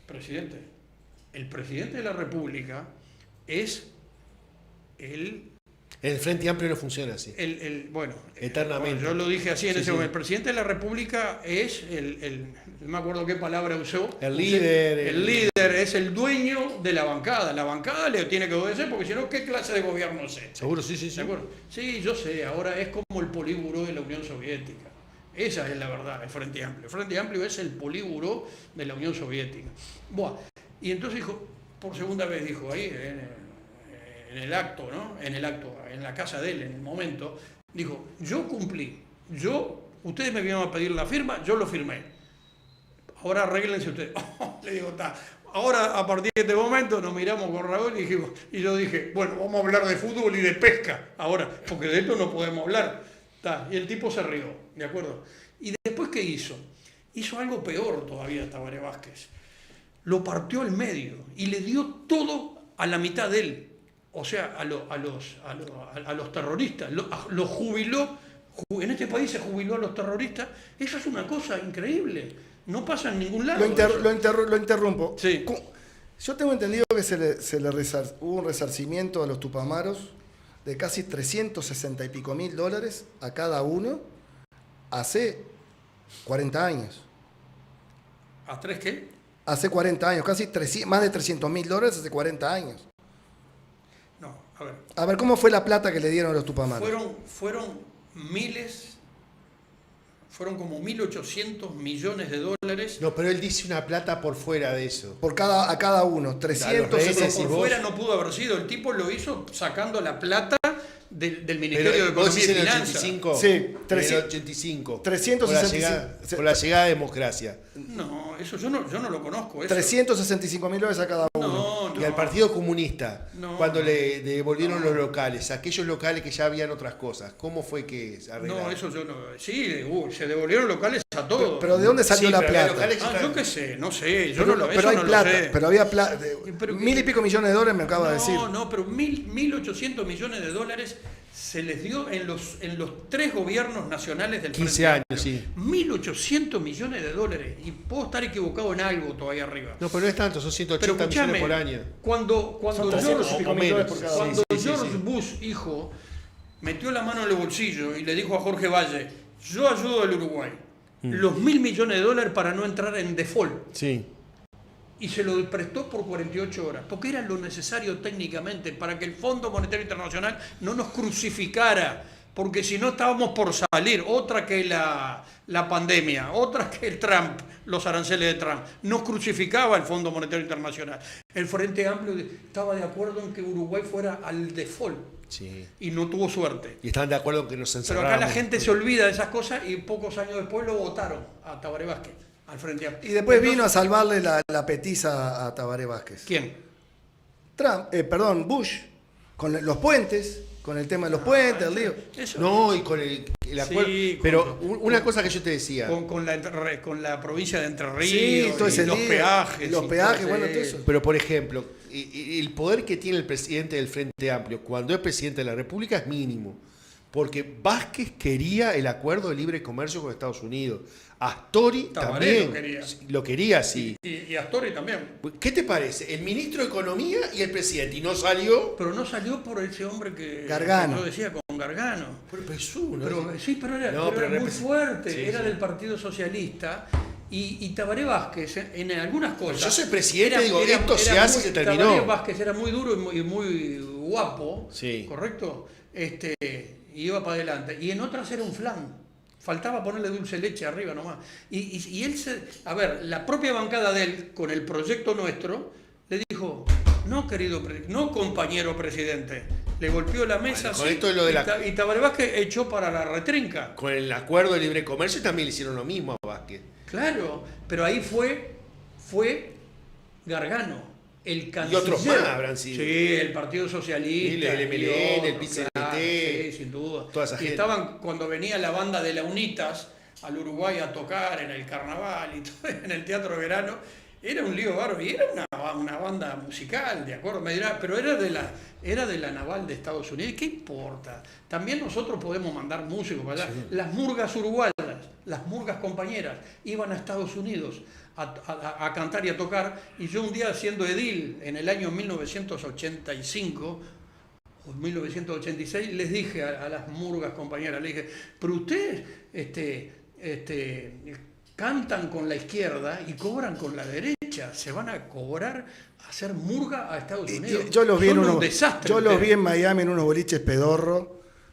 presidente, el presidente de la República es el Frente Amplio no funciona así. Bueno, eternamente. Yo lo dije así en ese momento. El presidente de la República es no me acuerdo qué palabra usó. El líder. El líder es el dueño de la bancada. La bancada le tiene que obedecer porque si no, ¿qué clase de gobierno es este? Seguro, sí. ¿De acuerdo? Sí, yo sé. Ahora es como el políbulo de la Unión Soviética. Esa es la verdad, el Frente Amplio. El Frente Amplio es el políbulo de la Unión Soviética. Buah. Y entonces dijo, por segunda vez dijo ahí, en el acto, ¿no? En la casa de él, en el momento, dijo, yo cumplí, ustedes me vinieron a pedir la firma, yo lo firmé. Ahora arréglense ustedes. Le digo, está. Ahora, a partir de este momento, nos miramos con Raúl y yo dije, bueno, vamos a hablar de fútbol y de pesca ahora, porque de esto no podemos hablar. Y el tipo se rió, ¿de acuerdo? Y después, ¿qué hizo? Hizo algo peor todavía Tabaré Vázquez. Lo partió al medio y le dio todo a la mitad de él. O sea, a los terroristas. Los jubiló. En este país se jubiló a los terroristas. Eso es una cosa increíble. No pasa en ningún lado. Lo interrumpo. Sí. Yo tengo entendido que hubo un resarcimiento a los tupamaros de casi 360 y pico mil dólares a cada uno hace 40 años. ¿A tres qué? Hace 40 años, más de 300 mil dólares hace 40 años. No, a ver. A ver, ¿cómo fue la plata que le dieron a los tupamaros? Fueron miles, fueron como 1.800 millones de dólares. No, pero él dice una plata por fuera de eso. A cada uno, 360. Por fuera no pudo haber sido. El tipo lo hizo sacando la plata del Ministerio de Economía y Finanzas. Sí, en el 85. 365. Con la llegada de democracia. No, eso yo no lo conozco. Eso. 365 mil dólares a cada uno. No. Y al Partido Comunista, No. cuando le devolvieron los locales, aquellos locales que ya habían otras cosas, ¿cómo fue que se arreglaron? No, eso yo no. Sí, se devolvieron locales a todos. Pero ¿de dónde salió la pero plata? locales yo qué sé, no sé. Pero hay plata, lo sé. pero había plata. Pero 1.000 y pico millones de dólares me acaba de decir. No, pero 1.800 millones de dólares se les dio en los 3 gobiernos nacionales del 15 años, sí. 1.800 millones de dólares. Y puedo estar equivocado en algo todavía arriba. No, pero no es tanto, son 180 millones por año. Cuando Son 300 y pico mil dólares por cada uno. George Bush, hijo, metió la mano en el bolsillo y le dijo a Jorge Valle, yo ayudo al Uruguay. Los 1.000 millones de dólares para no entrar en default. Sí. Y se lo prestó por 48 horas, porque era lo necesario técnicamente para que el Fondo Monetario Internacional no nos crucificara, porque si no estábamos por salir, otra que la pandemia, otra que el Trump, los aranceles de Trump, nos crucificaba el Fondo Monetario Internacional. El Frente Amplio estaba de acuerdo en que Uruguay fuera al default. Sí. Y no tuvo suerte. Y estaban de acuerdo en que nos Pero encerráramos. acá la gente se olvida de esas cosas y pocos años después lo votaron a Tabaré Vázquez, al Frente Amplio. Y después vino a salvarle la petiza a Tabaré Vázquez. ¿Quién? Bush, con los puentes, con el tema de los puentes, el lío. Eso. No, y con el acuerdo. Sí, pero una cosa que yo te decía. Con la provincia de Entre Ríos, Sí, todo ese y los lío, peajes. los y peajes, todo bueno, todo eso. Pero, por ejemplo, el poder que tiene el presidente del Frente Amplio cuando es presidente de la República es mínimo. Porque Vázquez quería el acuerdo de libre comercio con Estados Unidos. Astori Tabaré también lo quería, sí. Y Astori también. ¿Qué te parece? El ministro de Economía y el presidente. ¿Y no salió? Pero no salió por ese hombre que Gargano. yo decía, con Gargano. Pero es uno. Pero, sí, pero era, No, pero era pero muy fuerte. sí, Era sí. del Partido Socialista. Y Tabaré Vázquez, en algunas cosas... Yo soy presidente, esto se hace y se terminó. Tabaré Vázquez era muy duro y muy guapo, Sí. ¿correcto? Y iba para adelante. Y en otras era un flan. Faltaba ponerle dulce de leche arriba nomás. Y él a ver, la propia bancada de él, con el proyecto nuestro, le dijo, no, no, compañero presidente. Le golpeó la mesa Bueno, con así, esto es lo de y Tabaré Vázquez echó para la retrinca. Con el acuerdo de libre comercio también le hicieron lo mismo a Vázquez. Claro, pero ahí fue Gargano, el canciller. Y otros más habrán sido. Sí, el Partido Socialista. El MLN, el PCNT. Claro, sí, sin duda. Toda esa y gente. estaban, cuando venía la banda de la UNITAS al Uruguay a tocar en el carnaval y todo, en el Teatro de Verano, era un lío bárbaro. Y era una banda musical, ¿de acuerdo? Me dirá, pero era de la Naval de Estados Unidos. ¿Y qué importa? También nosotros podemos mandar músicos para allá. Sí. Las murgas uruguayas, las murgas compañeras, iban a Estados Unidos a cantar y a tocar. Y yo un día, siendo edil, en el año 1985 o 1986, les dije a las murgas compañeras, les dije, pero ustedes cantan con la izquierda y cobran con la derecha, se van a cobrar a hacer murga a Estados Unidos. Yo los vi vi en Miami en unos boliches pedorros,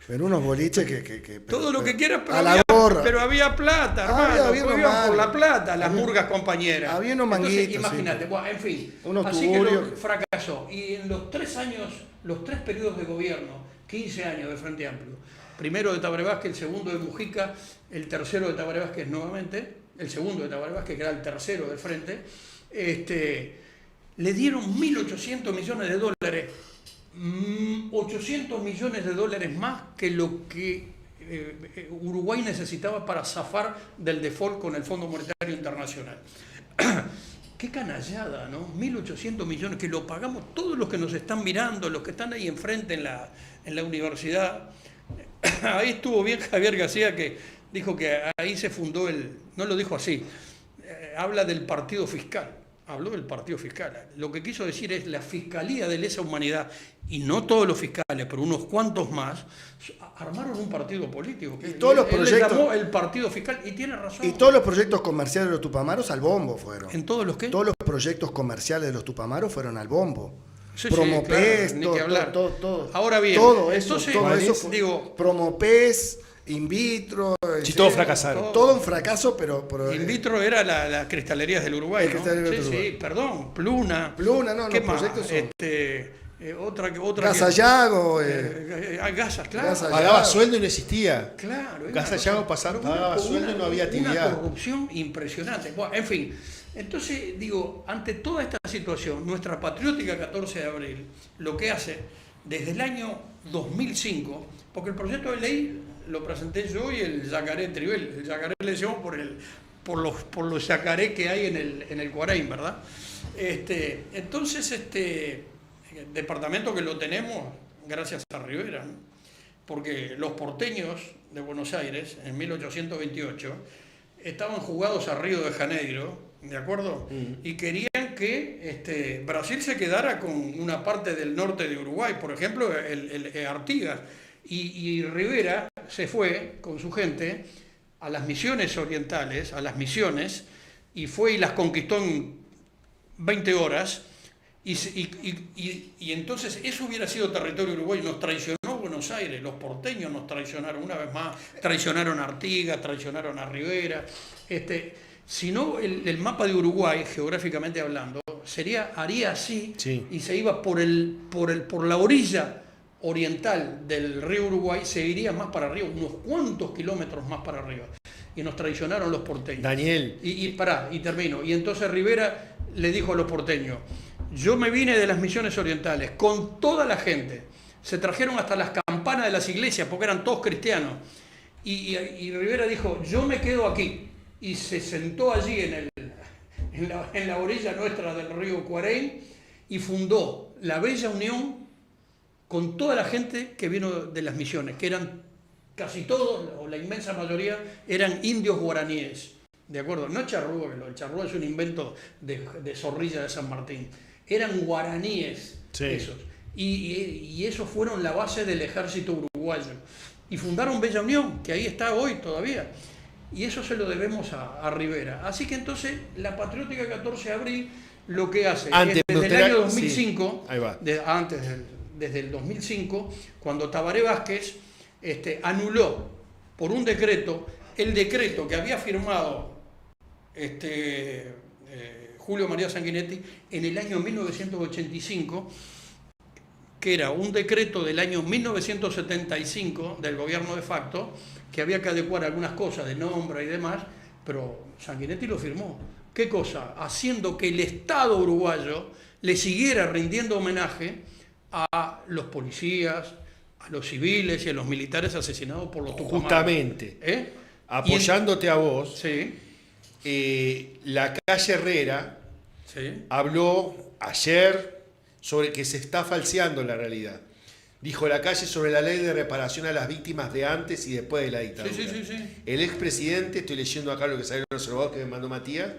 en unos boliches que todo lo que quieras, pero había plata, hermano, iban por la plata las murgas compañeras. Había unos manguitos. Imagínate, sí. Bueno, en fin, unos así tuburios. que fracasó. Y en los 3 años, los 3 periodos de gobierno, 15 años de Frente Amplio, primero de Tabaré Vázquez, el segundo de Mujica, el tercero de Tabaré Vázquez nuevamente, el segundo de Tabaré Vázquez, que era el tercero del frente, le dieron 1.800 millones de dólares, 800 millones de dólares más que lo que Uruguay necesitaba para zafar del default con el Fondo Monetario Internacional. Qué canallada, ¿no? 1.800 millones, que lo pagamos todos los que nos están mirando, los que están ahí enfrente en la universidad. Ahí estuvo bien Javier García, que dijo que ahí se fundó no lo dijo así, habla del partido fiscal, habló del partido fiscal. Lo que quiso decir es la Fiscalía de Lesa Humanidad, y no todos los fiscales, pero unos cuantos más, armaron un partido político. Que todos los proyectos, le llamó el partido fiscal, y tiene razón. Y todos los proyectos comerciales de los Tupamaros al bombo fueron. ¿En todos los qué? Todos los proyectos comerciales de los Tupamaros fueron al bombo. Sí, Promopés, sí, claro, todo. Ahora bien, todo eso digo, Promopés, In Vitro, sí, todos fracasaron. Todo un fracaso, pero In Vitro era las cristalerías del Uruguay, ¿no? Sí, perdón, Pluna, no, ¿qué los más? proyectos son otra Gasallago, Gasas, claro. Gasallago. Pagaba sueldo y no existía. Claro. Gasallago pagaba sueldo y no había actividad. Una corrupción impresionante. Bueno, en fin, entonces digo, ante toda esta situación, nuestra patriótica 14 de abril, lo que hace desde el año 2005, porque el proyecto de ley lo presenté yo y el Yacaré Tribel. El Yacaré le decimos por los yacaré que hay en el Cuaraín, ¿verdad? Entonces, el departamento que lo tenemos gracias a Rivera, ¿no? Porque los porteños de Buenos Aires, en 1828, estaban jugados a Río de Janeiro, ¿de acuerdo? Y querían que Brasil se quedara con una parte del norte de Uruguay, por ejemplo, el Artigas. Y Rivera se fue con su gente a las misiones orientales, a las misiones, y fue y las conquistó en 20 horas, y entonces eso hubiera sido territorio uruguayo. Nos traicionó Buenos Aires, los porteños nos traicionaron una vez más, traicionaron a Artigas, traicionaron a Rivera. Si no, el mapa de Uruguay, geográficamente hablando, haría así, sí. Y se iba por la orilla oriental del río Uruguay, se iría más para arriba, unos cuantos kilómetros más para arriba. Y nos traicionaron los porteños. Daniel. Y termino. Y entonces Rivera le dijo a los porteños, yo me vine de las misiones orientales con toda la gente. Se trajeron hasta las campanas de las iglesias porque eran todos cristianos. Y Rivera dijo, yo me quedo aquí. Y se sentó allí en la orilla nuestra del río Cuaraín y fundó la Bella Unión con toda la gente que vino de las misiones, que eran casi todos, o la inmensa mayoría, eran indios guaraníes. ¿De acuerdo? No charrúa, el charrúa es un invento de Zorrilla de San Martín. Eran guaraníes, sí. Esos. Y esos fueron la base del ejército uruguayo. Y fundaron Bella Unión, que ahí está hoy todavía. y eso se lo debemos a Rivera. Así que entonces la Patriótica 14 de abril lo que hace Antes, es desde el año 2005, sí, ahí va. desde el 2005, cuando Tabaré Vázquez anuló por un decreto el decreto que había firmado Julio María Sanguinetti en el año 1985, que era un decreto del año 1975 del gobierno de facto, que había que adecuar algunas cosas de nombre y demás, pero Sanguinetti lo firmó. ¿Qué cosa? Haciendo que el Estado uruguayo le siguiera rindiendo homenaje a los policías, a los civiles y a los militares asesinados por los Tucumán. Justamente. Apoyándote a vos, Sí, la calle Herrera sí. habló ayer sobre que se está falseando la realidad. Dijo la calle sobre la ley de reparación a las víctimas de antes y después de la dictadura. Sí. El expresidente, estoy leyendo acá lo que salió en los observadores que me mandó Matías,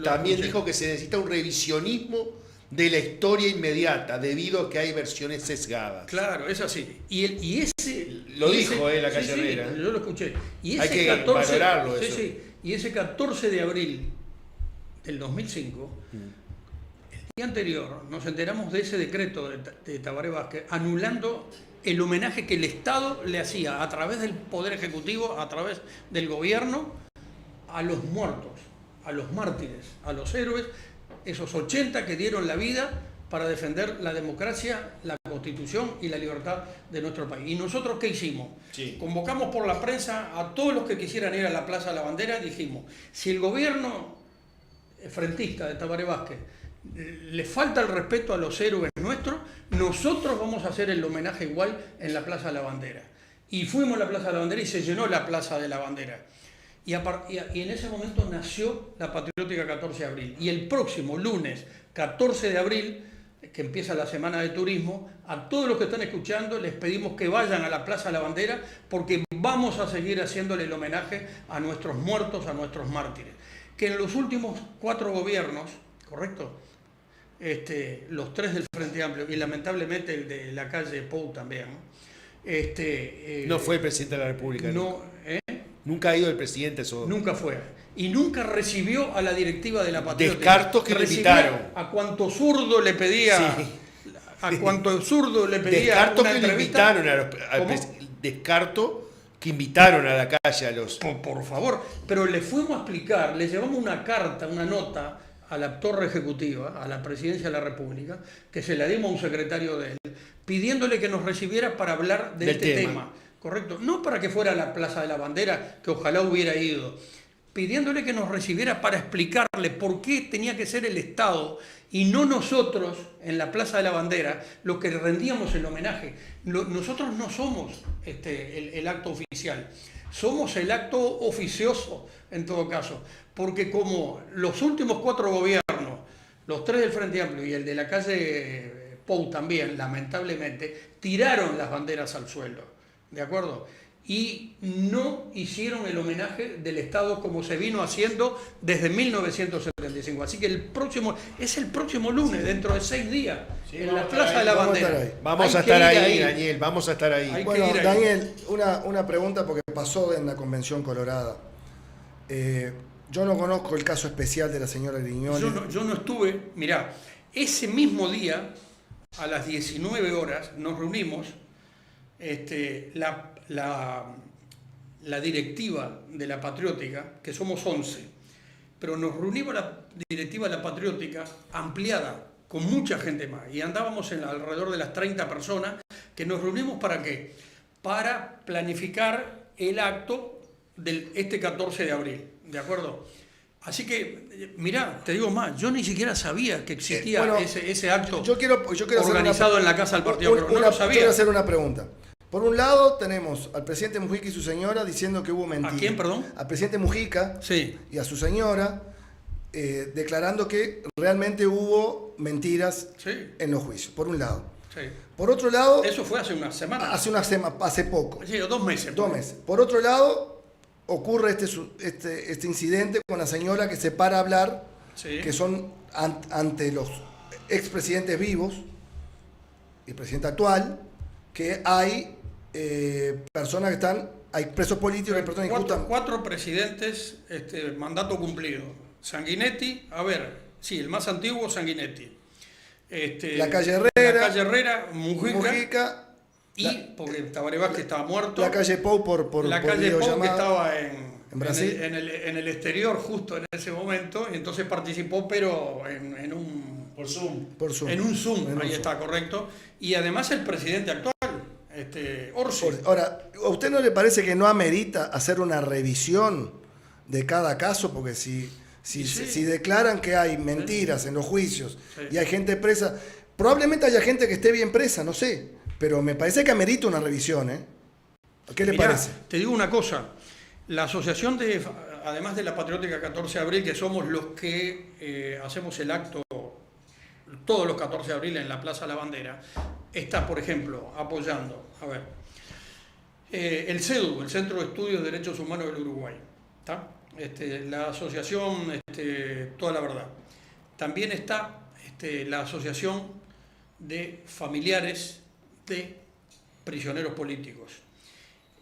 también dijo que se necesita un revisionismo de la historia inmediata debido a que hay versiones sesgadas. Claro, es así. Y ese... Lo dijo la calle Herrera. Yo lo escuché. Y ese Hay que valorarlo eso. Y ese 14 de abril del 2005, el día anterior, nos enteramos de ese decreto de Tabaré Vázquez anulando el homenaje que el Estado le hacía a través del Poder Ejecutivo, a través del gobierno, a los muertos, a los mártires, a los héroes, esos 80 que dieron la vida para defender la democracia, la Constitución y la libertad de nuestro país. ¿Y nosotros qué hicimos? Sí. Convocamos por la prensa a todos los que quisieran ir a la Plaza de la Bandera, dijimos, si el gobierno frentista de Tabaré Vázquez le falta el respeto a los héroes nuestros, nosotros vamos a hacer el homenaje igual en la Plaza de la Bandera. Y fuimos a la Plaza de la Bandera y se llenó la Plaza de la Bandera. Y en ese momento nació la Patriótica 14 de abril. Y el próximo lunes 14 de abril, que empieza la Semana de Turismo, a todos los que están escuchando les pedimos que vayan a la Plaza de la Bandera porque vamos a seguir haciéndole el homenaje a nuestros muertos, a nuestros mártires. Que en los últimos 4 gobiernos, ¿correcto? Los 3 del Frente Amplio y lamentablemente el de la calle Pou también, ¿no? No fue el presidente de la República. No, Nunca ha ido el presidente eso. Nunca fue. Y nunca recibió a la directiva de la Patriótica. Descarto que le invitaron. A cuanto zurdo le pedía. Sí. A cuanto zurdo le pedía. Descarto una que le entrevista. invitaron descarto que invitaron a la calle a los. Por favor. Pero le fuimos a explicar, le llevamos una carta, una nota a la torre ejecutiva, a la presidencia de la República, que se la dimos a un secretario de él, pidiéndole que nos recibiera para hablar de este tema. ¿Correcto? No para que fuera a la Plaza de la Bandera, que ojalá hubiera ido, pidiéndole que nos recibiera para explicarle por qué tenía que ser el Estado y no nosotros en la Plaza de la Bandera los que rendíamos el homenaje. Nosotros no somos el acto oficial, somos el acto oficioso en todo caso, porque como los últimos 4 gobiernos, los 3 del Frente Amplio y el de la calle Pou también, lamentablemente, tiraron las banderas al suelo. ¿De acuerdo? Y no hicieron el homenaje del Estado como se vino haciendo desde 1975. Así que es el próximo lunes, dentro de 6 días, en la Plaza de la Bandera. Vamos a estar ahí, Daniel, vamos a estar ahí. Bueno, Daniel, una pregunta porque pasó en la Convención Colorada. Yo no conozco el caso especial de la señora Grignoli. Yo no estuve. Mirá, ese mismo día, a las 19 horas, nos reunimos. La directiva de la Patriótica, que somos 11, pero nos reunimos la directiva de la Patriótica ampliada, con mucha gente más, y andábamos alrededor de las 30 personas, que nos reunimos ¿para qué? Para planificar el acto del 14 de abril, ¿de acuerdo? Así que, mirá, te digo más, yo ni siquiera sabía que existía ese acto yo quiero organizado en la Casa del Partido, pero no lo sabía. Quiero hacer una pregunta. Por un lado tenemos al presidente Mujica y su señora diciendo que hubo mentiras. ¿A quién, perdón? Al presidente Mujica y a su señora declarando que realmente hubo mentiras en los juicios, por un lado. Sí. Por otro lado... Eso fue hace una semana. Hace poco. Sí, 2 meses. 2 meses. Por otro lado, ocurre este incidente con la señora que se para a hablar, que son ante los expresidentes vivos y el presidente actual, que hay personas que están, hay presos políticos, hay personas injustas. Cuatro presidentes, mandato cumplido. Sanguinetti, a ver, sí, el más antiguo, Sanguinetti. La Calle Herrera, Mujica porque Tabaré Vázquez estaba muerto. La Calle Pou por la Calle Pou, videollamada. que estaba en Brasil. En el exterior justo en ese momento, y entonces participó, pero en un... Por Zoom. En un Zoom, En un ahí Zoom. está, correcto. Y además el presidente actual, Orsi. Ahora, ¿a usted no le parece que no amerita hacer una revisión de cada caso? Porque si declaran que hay mentiras en los juicios y hay gente presa, probablemente haya gente que esté bien presa, no sé. Pero me parece que amerita una revisión, ¿eh? ¿Qué le parece? Te digo una cosa. La asociación además de la Patriótica 14 de Abril, que somos los que hacemos el acto todos los 14 de abril en la Plaza La Bandera, está, por ejemplo, apoyando, el CEDU, el Centro de Estudios de Derechos Humanos del Uruguay, ¿está? La asociación Toda la Verdad. También está la asociación de familiares de prisioneros políticos.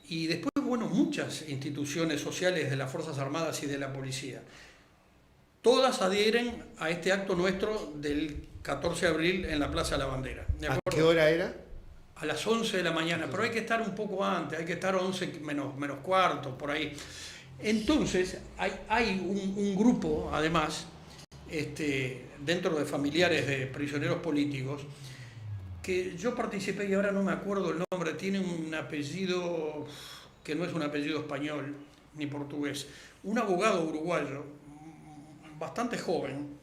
Y después, bueno, muchas instituciones sociales de las Fuerzas Armadas y de la Policía. Todas adhieren a este acto nuestro del 14 de abril en la Plaza de la Bandera. ¿De ¿A acuerdo? qué hora era? A las 11 de la mañana, pero hay que estar un poco antes, hay que estar 11 menos cuarto, por ahí. Entonces, hay un grupo, además, dentro de familiares de prisioneros políticos, que yo participé y ahora no me acuerdo el nombre, tiene un apellido que no es un apellido español ni portugués, un abogado uruguayo, bastante joven,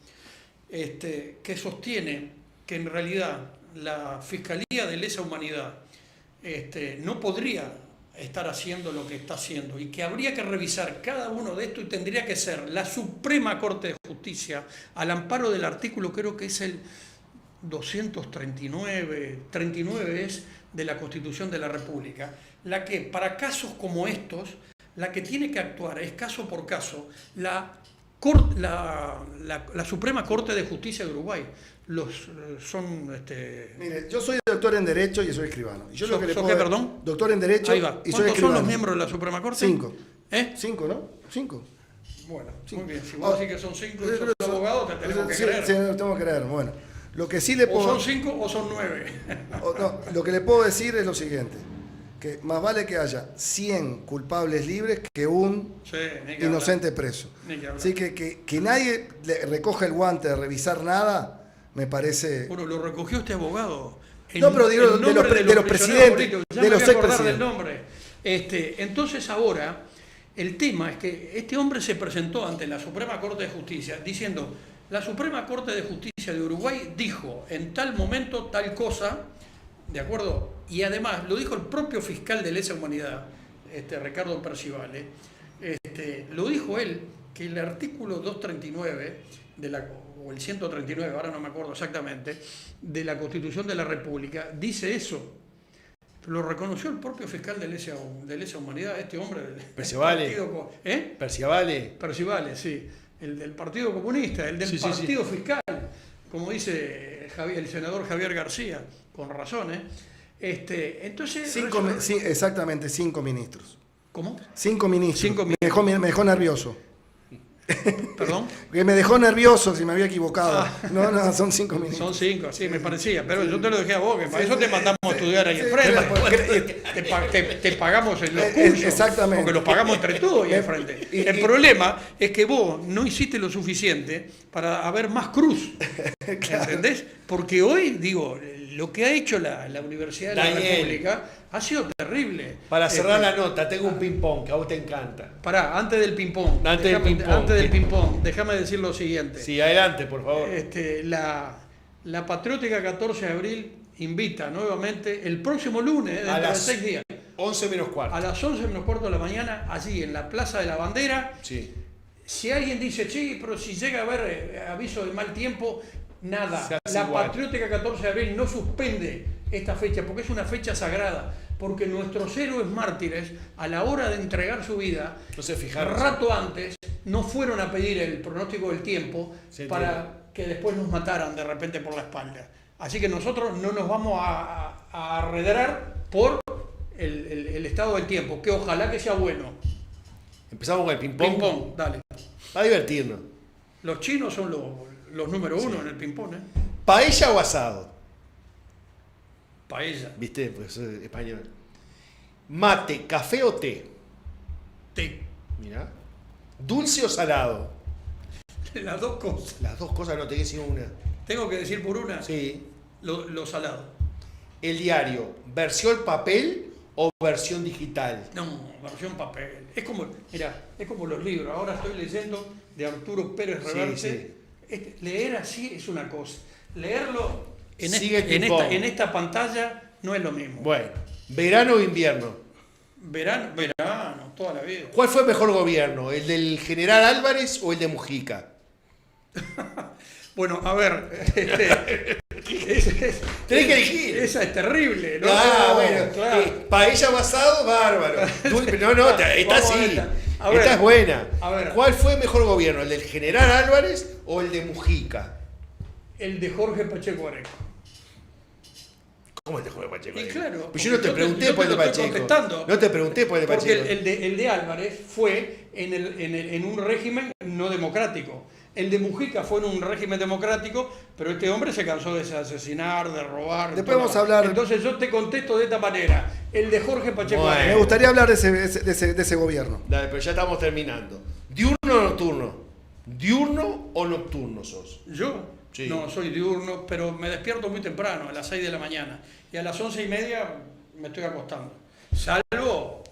que sostiene que en realidad la Fiscalía de Lesa Humanidad no podría estar haciendo lo que está haciendo y que habría que revisar cada uno de estos y tendría que ser la Suprema Corte de Justicia, al amparo del artículo, creo que es el 39 es de la Constitución de la República, la que para casos como estos, la que tiene que actuar es caso por caso la Suprema Corte de Justicia de Uruguay. Mire, yo soy doctor en Derecho y soy escribano. Y yo lo que le puedo, ¿qué, perdón? Doctor en Derecho Ahí va. y soy ¿Cuántos escribano. son los miembros de la Suprema Corte? 5. ¿Eh? 5, ¿no? 5. Bueno, muy bien. Si vos decís que son 5 y sos abogado, te tenemos que Sí, creer. sí, tengo que creer. Bueno, lo que sí le puedo... O son 5 o son 9. No, lo que le puedo decir es lo siguiente, que más vale que haya 100 culpables libres que un Sí, ni que inocente hablar. preso. Ni que hablar. Así que nadie le recoja el guante de revisar nada, me parece... Bueno, lo recogió este abogado. No, pero digo, en nombre de los prisioneros presidentes, políticos. Ya de me los voy a acordar del expresidentes. nombre. Entonces ahora, el tema es que este hombre se presentó ante la Suprema Corte de Justicia diciendo, la Suprema Corte de Justicia de Uruguay dijo en tal momento tal cosa, ¿de acuerdo? Y además lo dijo el propio fiscal de Lesa Humanidad, Ricardo Percivale, lo dijo él, que el artículo 239 o el 139, ahora no me acuerdo exactamente, de la Constitución de la República, dice eso. Lo reconoció el propio fiscal de Lesa Humanidad, este hombre del Percivale. Percivale. Percivale, sí. El del Partido Comunista, el del Partido Fiscal, como dice el senador Javier García, con razón, Entonces... exactamente, 5 ministros. ¿Cómo? 5 ministros. 5 ministros. Me dejó nervioso. ¿Perdón? Que me dejó nervioso si me había equivocado. No, son 5 ministros. Son 5, sí, me parecía, pero yo te lo dejé a vos, que para eso te mandamos a estudiar ahí enfrente. Te pagamos en los cursos. Exactamente. Porque los pagamos entre todos ahí enfrente. El problema es que vos no hiciste lo suficiente para haber más cruz. ¿Entendés? Porque hoy, digo, lo que ha hecho la Universidad de la República ha sido terrible. Para cerrar la nota, tengo un ping-pong que a vos te encanta. Pará, antes del ping-pong. Antes del ping-pong, déjame decir lo siguiente. Sí, adelante, por favor. La Patriótica 14 de abril invita nuevamente el próximo lunes, dentro de 6 días. 11 menos cuarto. A las 11 menos cuarto de la mañana, allí en la Plaza de la Bandera. Sí. Si alguien dice, sí, pero si llega a haber aviso de mal tiempo, nada. La igual. Patriótica 14 de abril no suspende esta fecha, porque es una fecha sagrada, porque nuestros héroes mártires, a la hora de entregar su vida, No se fijaron. rato antes, no fueron a pedir el pronóstico del tiempo para que después nos mataran de repente por la espalda. Así que nosotros no nos vamos a arredrar por el estado del tiempo, que ojalá que sea bueno. Empezamos con el ping-pong. Ping-pong, dale. Va a divertirnos. Los chinos son los número uno en el ping-pong, ¿eh? ¿Paella o asado? Paella, ¿Viste? Pues soy español. ¿Mate, café o té? té. Mirá. ¿Dulce o salado? Las dos cosas. Las dos cosas no te quedes sin una. Tengo que decir por una, Sí. lo salado. El diario, ¿versión papel o versión digital? No, versión papel. Es como, mirá, es como los libros. Ahora estoy leyendo de Arturo Pérez Reverte. Sí. Leer así es una cosa. Leerlo Sigue el ping-pong. en esta pantalla no es lo mismo. Bueno, ¿verano o invierno? Verano, toda la vida. ¿Cuál fue el mejor gobierno? ¿El del general Álvarez o el de Mujica? Bueno, a ver. Tenés que elegir. Esa es terrible, ¿no? Bueno. Claro. Paella o asado, bárbaro. No, está Vamos a así. esta. A ver. Esta es buena. A ver. ¿Cuál fue el mejor gobierno? ¿El del general Álvarez o el de Mujica? El de Jorge Pacheco Areco. ¿Cómo el de Jorge Pacheco? Y claro, Pues yo no te porque pregunté yo por el te de lo estoy Pacheco. contestando. No te pregunté por el de Porque Pacheco. el de Álvarez fue en un régimen no democrático. El de Mujica fue en un régimen democrático, pero este hombre se cansó de asesinar, de robar. Después vamos a hablar. Entonces yo te contesto de esta manera. El de Jorge Pacheco Bueno. Me Areco. gustaría hablar de ese gobierno. Dale, pero ya estamos terminando. ¿Diurno o nocturno? ¿Diurno o nocturno sos? ¿Yo? Sí. No, soy diurno, pero me despierto muy temprano, a las 6 de la mañana. Y a las 11:30 me estoy acostando. Salvo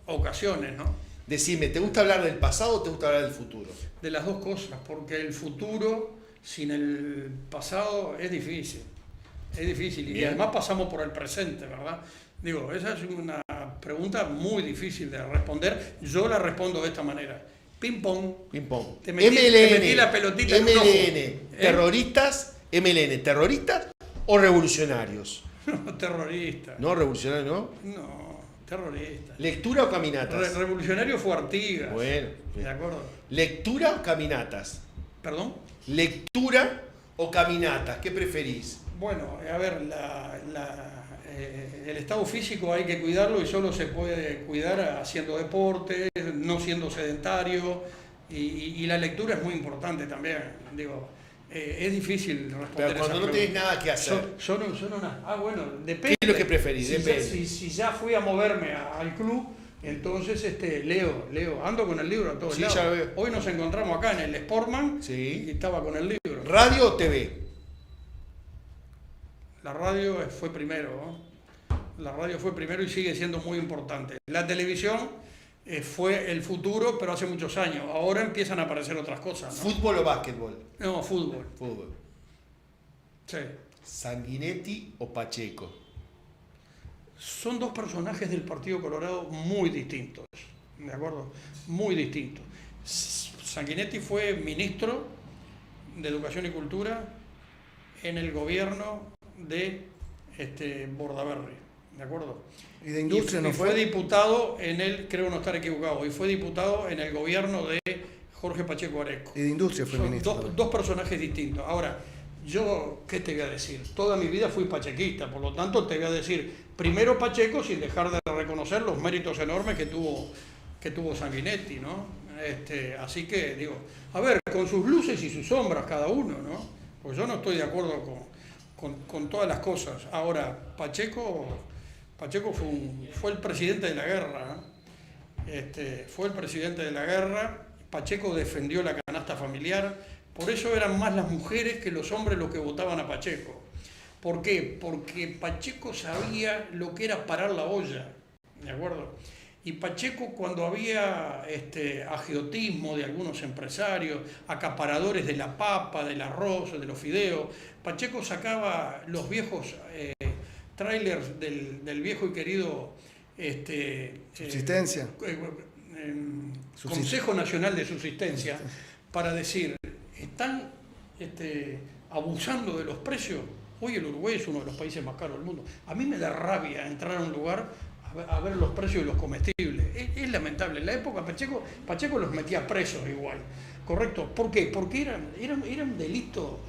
ocasiones, ¿no? Decime, ¿te gusta hablar del pasado o te gusta hablar del futuro? De las dos cosas, porque el futuro sin el pasado es difícil. Es difícil. Y Bien. además pasamos por el presente, ¿verdad? Digo, esa es una pregunta muy difícil de responder. Yo la respondo de esta manera. Ping pong. Ping pong. Te metí la pelotita en un ojo. Terroristas, MLN, ¿terroristas o revolucionarios? Terrorista. No, revolucionarios, ¿no? No, terrorista. ¿Lectura o caminatas? Revolucionario fue Artigas. Bueno. ¿De acuerdo? ¿Lectura o caminatas? ¿Perdón? ¿Lectura o caminatas? ¿Qué preferís? Bueno, a ver, el estado físico hay que cuidarlo y solo se puede cuidar haciendo deporte, no siendo sedentario, y la lectura es muy importante también. Digo, es difícil responder. Pero cuando esa no tenés nada que hacer. Bueno, depende. ¿Qué es lo que preferís? Depende. Si ya fui a moverme al club, entonces leo, ando con el libro a todos Sí, lados. ya lo veo. Hoy nos encontramos acá en el Sportman Sí. y estaba con el libro. ¿Radio o TV? La radio fue primero, ¿no? La radio fue primero y sigue siendo muy importante. La televisión fue el futuro, pero hace muchos años. Ahora empiezan a aparecer otras cosas, ¿no? ¿Fútbol o básquetbol? No, fútbol. Fútbol. Sí. ¿Sanguinetti o Pacheco? Son dos personajes del Partido Colorado muy distintos, ¿de acuerdo? Muy distintos. Sanguinetti fue ministro de Educación y Cultura en el gobierno de Bordaberry, ¿de acuerdo? ¿Y de industria no fue fue? diputado creo no estar equivocado, y fue diputado en el gobierno de Jorge Pacheco Areco. Y de industria fue Son ministro. dos personajes distintos. Ahora, yo, ¿qué te voy a decir? Toda mi vida fui pachequista, por lo tanto te voy a decir, primero Pacheco, sin dejar de reconocer los méritos enormes que tuvo Sanguinetti, ¿no? Así que, digo, a ver, con sus luces y sus sombras cada uno, ¿no? Pues yo no estoy de acuerdo con todas las cosas. Ahora, Pacheco fue el presidente de la guerra, ¿eh? Fue el presidente de la guerra. Pacheco defendió la canasta familiar. Por eso eran más las mujeres que los hombres los que votaban a Pacheco. ¿Por qué? Porque Pacheco sabía lo que era parar la olla, ¿de acuerdo? Y Pacheco, cuando había agiotismo de algunos empresarios, acaparadores de la papa, del arroz, de los fideos, Pacheco sacaba los viejos trailers del viejo y querido Subsistencia. Consejo Nacional de Subsistencia, para decir, están abusando de los precios. Hoy el Uruguay es uno de los países más caros del mundo. A mí me da rabia entrar a un lugar a ver los precios de los comestibles. Es lamentable. En la época Pacheco los metía presos igual. ¿Correcto? ¿Por qué? Porque era un delito